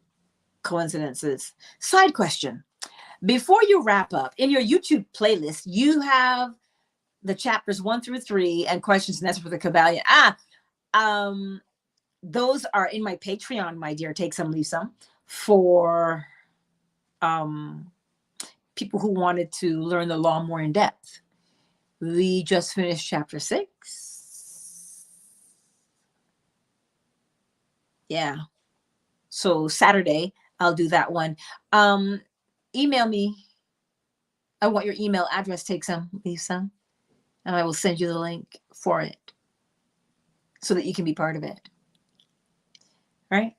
coincidences. Side question: before you wrap up, in your YouTube playlist you have the chapters 1 through 3 and questions and answers for the KYBALION. Those are in my Patreon, my dear. Take some, leave some, for people who wanted to learn the law more in depth. We just finished chapter 6. Yeah. So Saturday, I'll do that one. Email me. I want your email address. Take some, leave some, and I will send you the link for it so that you can be part of it. All right?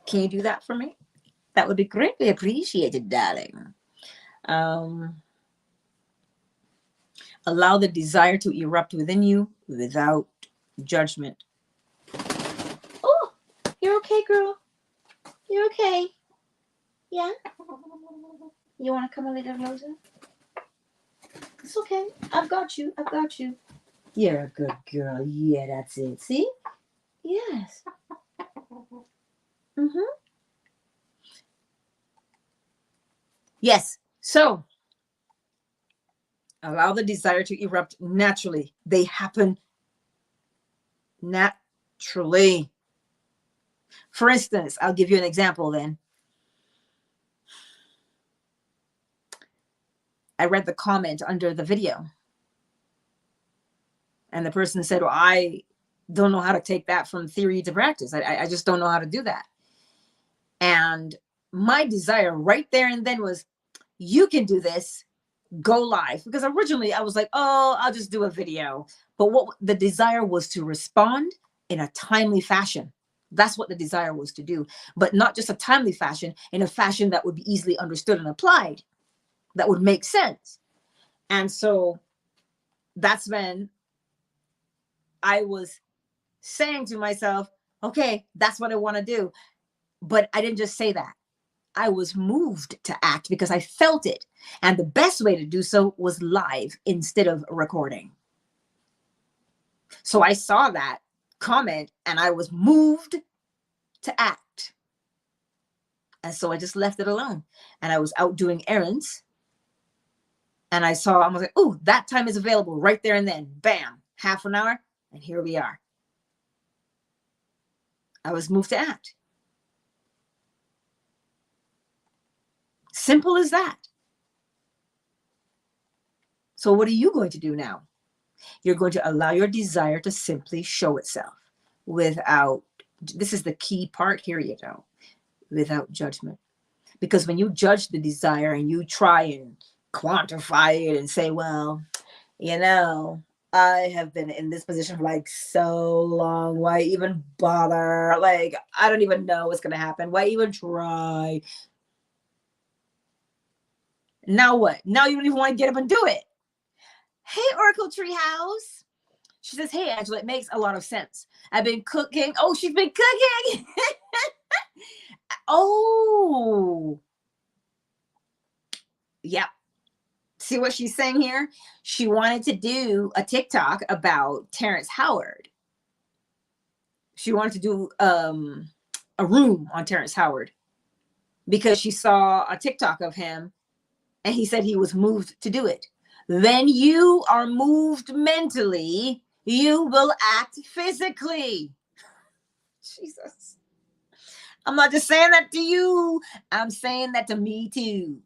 Can you do that for me? That would be greatly appreciated, darling. Allow the desire to erupt within you without judgment. Oh, you're okay, girl. You're okay. Yeah? You want to come a little closer? It's okay. I've got you. I've got you. You're a good girl. Yeah, that's it. See? Yes. Mm-hmm. Yes. So, allow the desire to erupt naturally. They happen naturally. For instance, I'll give you an example then. I read the comment under the video, and the person said, well, I don't know how to take that from theory to practice. I just don't know how to do that. And my desire right there and then was, you can do this, go live. Because originally I was like, oh, I'll just do a video. But what the desire was to respond in a timely fashion. That's what the desire was to do. But not just a timely fashion, in a fashion that would be easily understood and applied, that would make sense. And so that's when I was saying to myself, okay, that's what I want to do. But I didn't just say that. I was moved to act because I felt it. And the best way to do so was live instead of recording. So I saw that comment and I was moved to act. And so I just left it alone. And I was out doing errands. And I was like, oh, that time is available right there and then. Bam, half an hour. And here we are. I was moved to act. Simple as that. So what are you going to do now? You're going to allow your desire to simply show itself without, this is the key part here, you know, without judgment. Because when you judge the desire and you try and quantify it and say, well, you know, I have been in this position for like so long. Why even bother? Like, I don't even know what's going to happen. Why even try? Now what? Now you don't even want to get up and do it. Hey, Oracle Treehouse. She says, hey, Angela, it makes a lot of sense. I've been cooking. Oh, she's been cooking. Oh. Yeah. See what she's saying here? She wanted to do a TikTok about Terrence Howard. She wanted to do a room on Terrence Howard because she saw a TikTok of him and he said he was moved to do it. Then you are moved mentally, you will act physically. Jesus. I'm not just saying that to you. I'm saying that to me too.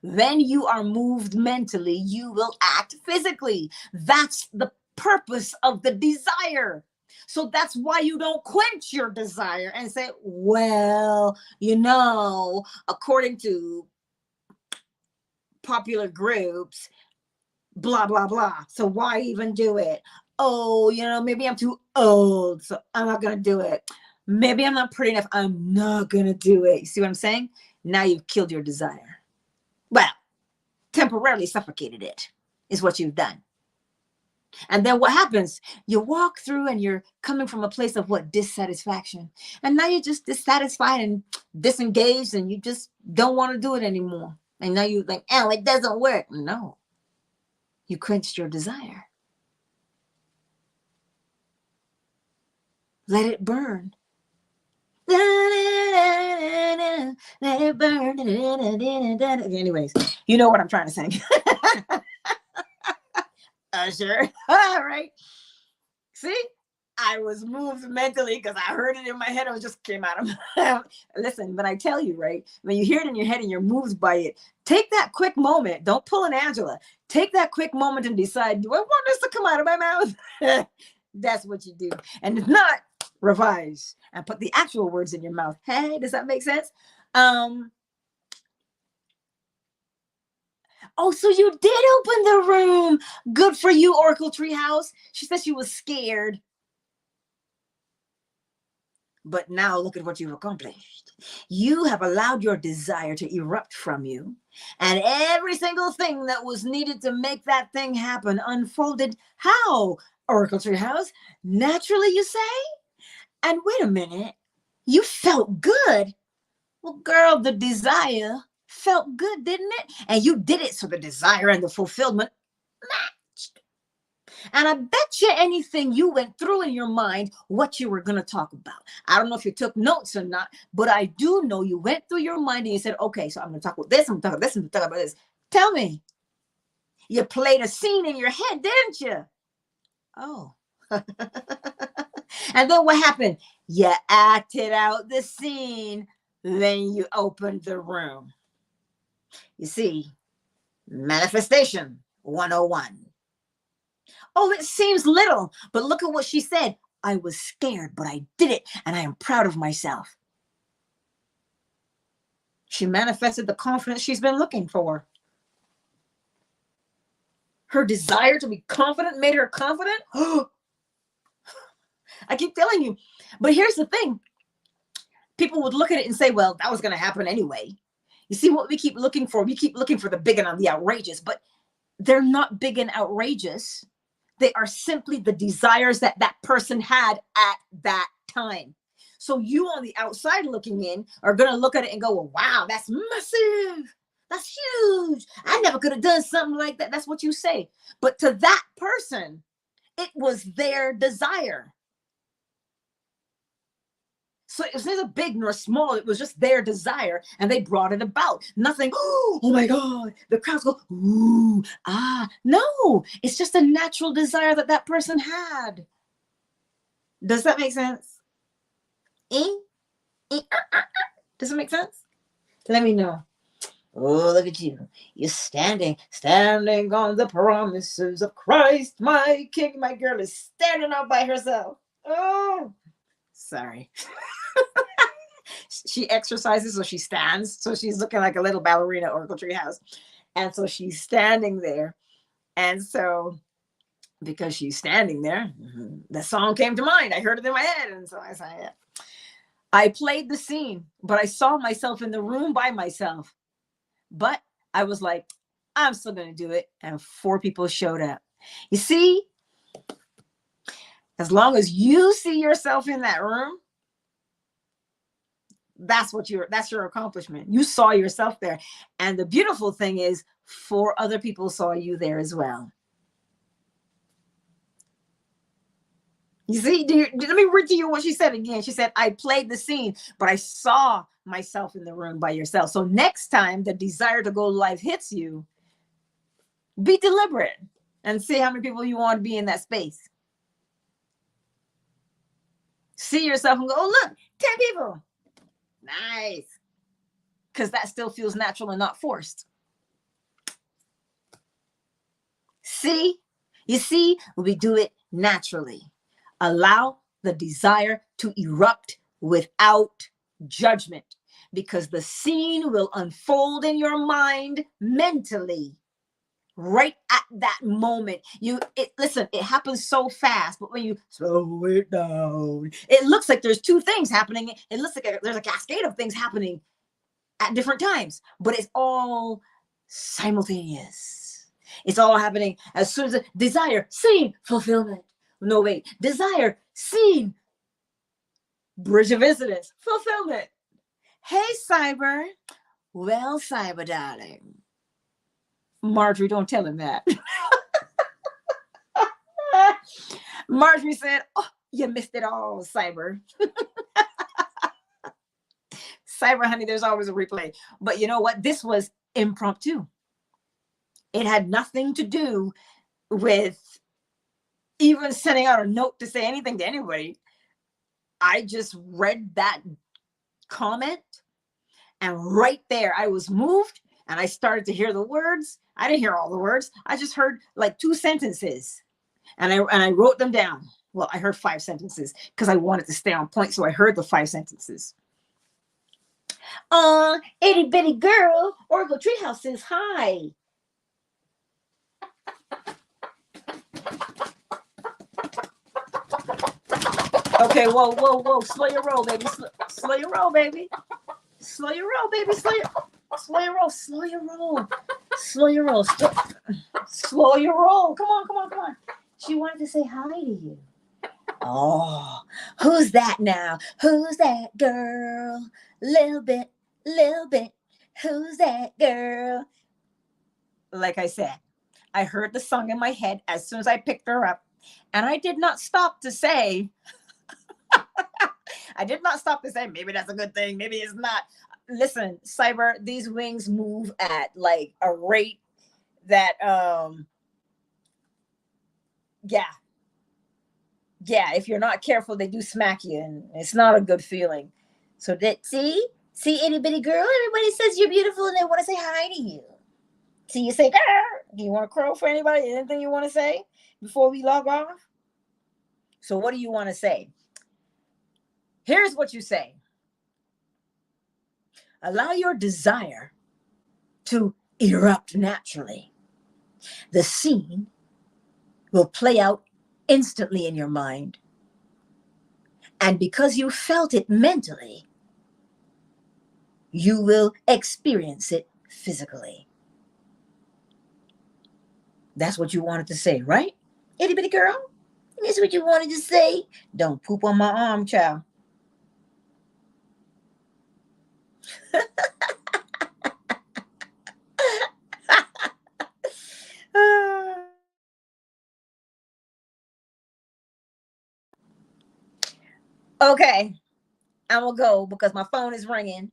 Then you are moved mentally, you will act physically. That's the purpose of the desire. So that's why you don't quench your desire and say, well, you know, according to popular groups, blah, blah, blah. So why even do it? Oh, you know, maybe I'm too old, so I'm not going to do it. Maybe I'm not pretty enough. I'm not going to do it. You see what I'm saying? Now you've killed your desire. Well, temporarily suffocated it. is what you've done. And then what happens? You walk through and you're coming from a place of what? Dissatisfaction. And now you're just dissatisfied and disengaged and you just don't want to do it anymore. And now you're like, oh, it doesn't work. No, you quenched your desire. Let it burn. Let it burn. Anyways, you know what I'm trying to say. Sure. All right. See, I was moved mentally because I heard it in my head. It just came out of my Listen, but I tell you, right, when you hear it in your head and you're moved by it, take that quick moment. Don't pull an Angela. Take that quick moment and decide, do I want this to come out of my mouth? That's what you do. And if not, revise and put the actual words in your mouth. Hey, does that make sense? Oh, so you did open the room. Good for you, Oracle Treehouse. She said she was scared. But now look at what you've accomplished. You have allowed your desire to erupt from you. And every single thing that was needed to make that thing happen unfolded. How, Oracle Treehouse? Naturally, you say? And wait a minute. You felt good. Well, girl, the desire felt good, didn't it? And you did it so the desire and the fulfillment matched. And I bet you anything you went through in your mind what you were going to talk about. I don't know if you took notes or not, but I do know you went through your mind and you said, okay, so I'm going to talk about this, I'm going to talk about this, I'm going to talk about this. Tell me. You played a scene in your head, didn't you? Oh. And then what happened? You acted out the scene, then you opened the room. You see, manifestation 101. Oh, it seems little, but look at what she said. I was scared, but I did it, and I am proud of myself. She manifested the confidence she's been looking for. Her desire to be confident made her confident. I keep telling you. But here's the thing. People would look at it and say, well, that was going to happen anyway. You see what we keep looking for? We keep looking for the big and the outrageous, but they're not big and outrageous. They are simply the desires that that person had at that time. So you on the outside looking in are going to look at it and go, well, wow, that's massive. That's huge. I never could have done something like that. That's what you say. But to that person, it was their desire. So it was neither big nor small. It was just their desire, and they brought it about. Nothing, oh my God, the crowds go, ooh, ah. No, it's just a natural desire that that person had. Does that make sense? Does it make sense? Let me know. Oh, look at you. You're standing on the promises of Christ. My king, my girl is standing out by herself. Oh, sorry. She exercises, so she stands. So she's looking like a little ballerina, Oracle Treehouse. And so she's standing there. And so because she's standing there, the song came to mind. I heard it in my head. And so I sang it. I played the scene, but I saw myself in the room by myself. But I was like, I'm still going to do it. And 4 people showed up. You see, as long as you see yourself in that room, that's your accomplishment. You saw yourself there. And the beautiful thing is 4 other people saw you there as well. You see, let me read to you what she said again. She said, I played the scene, but I saw myself in the room by yourself. So next time the desire to go live hits you, be deliberate and see how many people you want to be in that space. See yourself and go, oh, look, 10 people. Nice. Because that still feels natural and not forced. See? You see, we do it naturally. Allow the desire to erupt without judgment, because the scene will unfold in your mind mentally right at that moment. Listen, it happens so fast, but when you slow it down, it looks like there's 2 things happening. It looks like there's a cascade of things happening at different times, but it's all simultaneous. It's all happening as soon as desire, seen, fulfillment. No, wait. Desire, seen, bridge of incidents, fulfillment. Hey, Cyber. Well, Cyber, darling. Marjorie, don't tell him that. Marjorie said, oh, you missed it all, Cyber. Cyber, honey, there's always a replay. But you know what? This was impromptu. It had nothing to do with even sending out a note to say anything to anybody. I just read that comment, and right there I was moved, and I started to hear the words. I didn't hear all the words. I just heard like 2 sentences, and I wrote them down. Well, I heard 5 sentences because I wanted to stay on point, so I heard the 5 sentences. Itty bitty girl, Oracle Treehouse says hi. Okay, whoa, whoa, whoa. Slow your roll, baby. Slow your roll, baby. Slow your roll, baby. Slow your roll. Slow your roll. Slow your roll. Slow your roll. Come on, come on, come on. She wanted to say hi to you. Oh, who's that now? Who's that girl? Little bit. Who's that girl? Like I said, I heard the song in my head as soon as I picked her up, and I did not stop to say, maybe that's a good thing, maybe it's not. Listen, Cyber, these wings move at like a rate that, yeah, if you're not careful, they do smack you, and it's not a good feeling. So that, see, itty bitty girl, everybody says you're beautiful and they want to say hi to you. So you say, do you want to crow for anybody? Anything you want to say before we log off? So what do you want to say? Here's what you say. Allow your desire to erupt naturally. The scene will play out instantly in your mind. And because you felt it mentally, you will experience it physically. That's what you wanted to say, right? Itty bitty girl? That's what you wanted to say? Don't poop on my arm, child. Okay, I'm gonna go because my phone is ringing,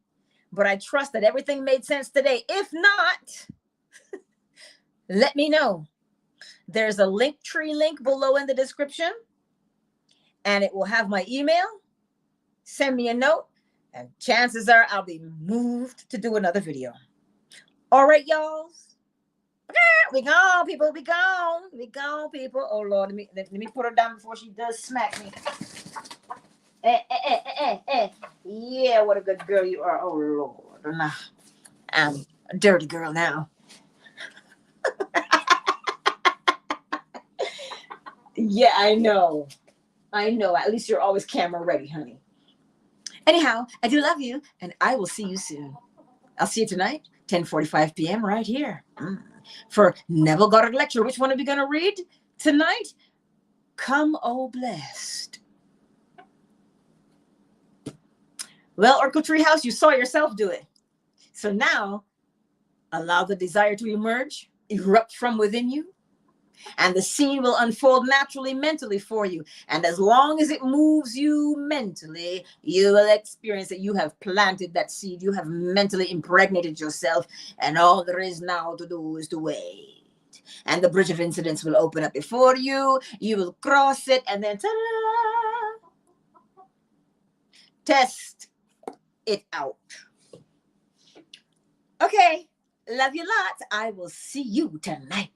but I trust that everything made sense today. If not, let me know. There's a LINKTREE link below in the description, and it will have my email. Send me a note, and chances are I'll be moved to do another video. All right, y'all. We gone, people. We gone, people. Oh Lord, let me put her down before she does smack me. Yeah, what a good girl you are. Oh Lord, nah, I'm a dirty girl now. Yeah, I know. At least you're always camera ready, honey. Anyhow, I do love you, and I will see you soon. I'll see you tonight, 10:45 p.m. right here for Neville Goddard lecture. Which one are we going to read tonight? Come, oh blessed. Well, Oracle Treehouse, you saw yourself do it. So now, allow the desire to emerge, erupt from within you, and the scene will unfold naturally, mentally for you. And as long as it moves you mentally, you will experience that you have planted that seed. You have mentally impregnated yourself. And all there is now to do is to wait. And the bridge of incidents will open up before you. You will cross it, and then ta-da! Test it out. Okay. Love you lots. I will see you tonight.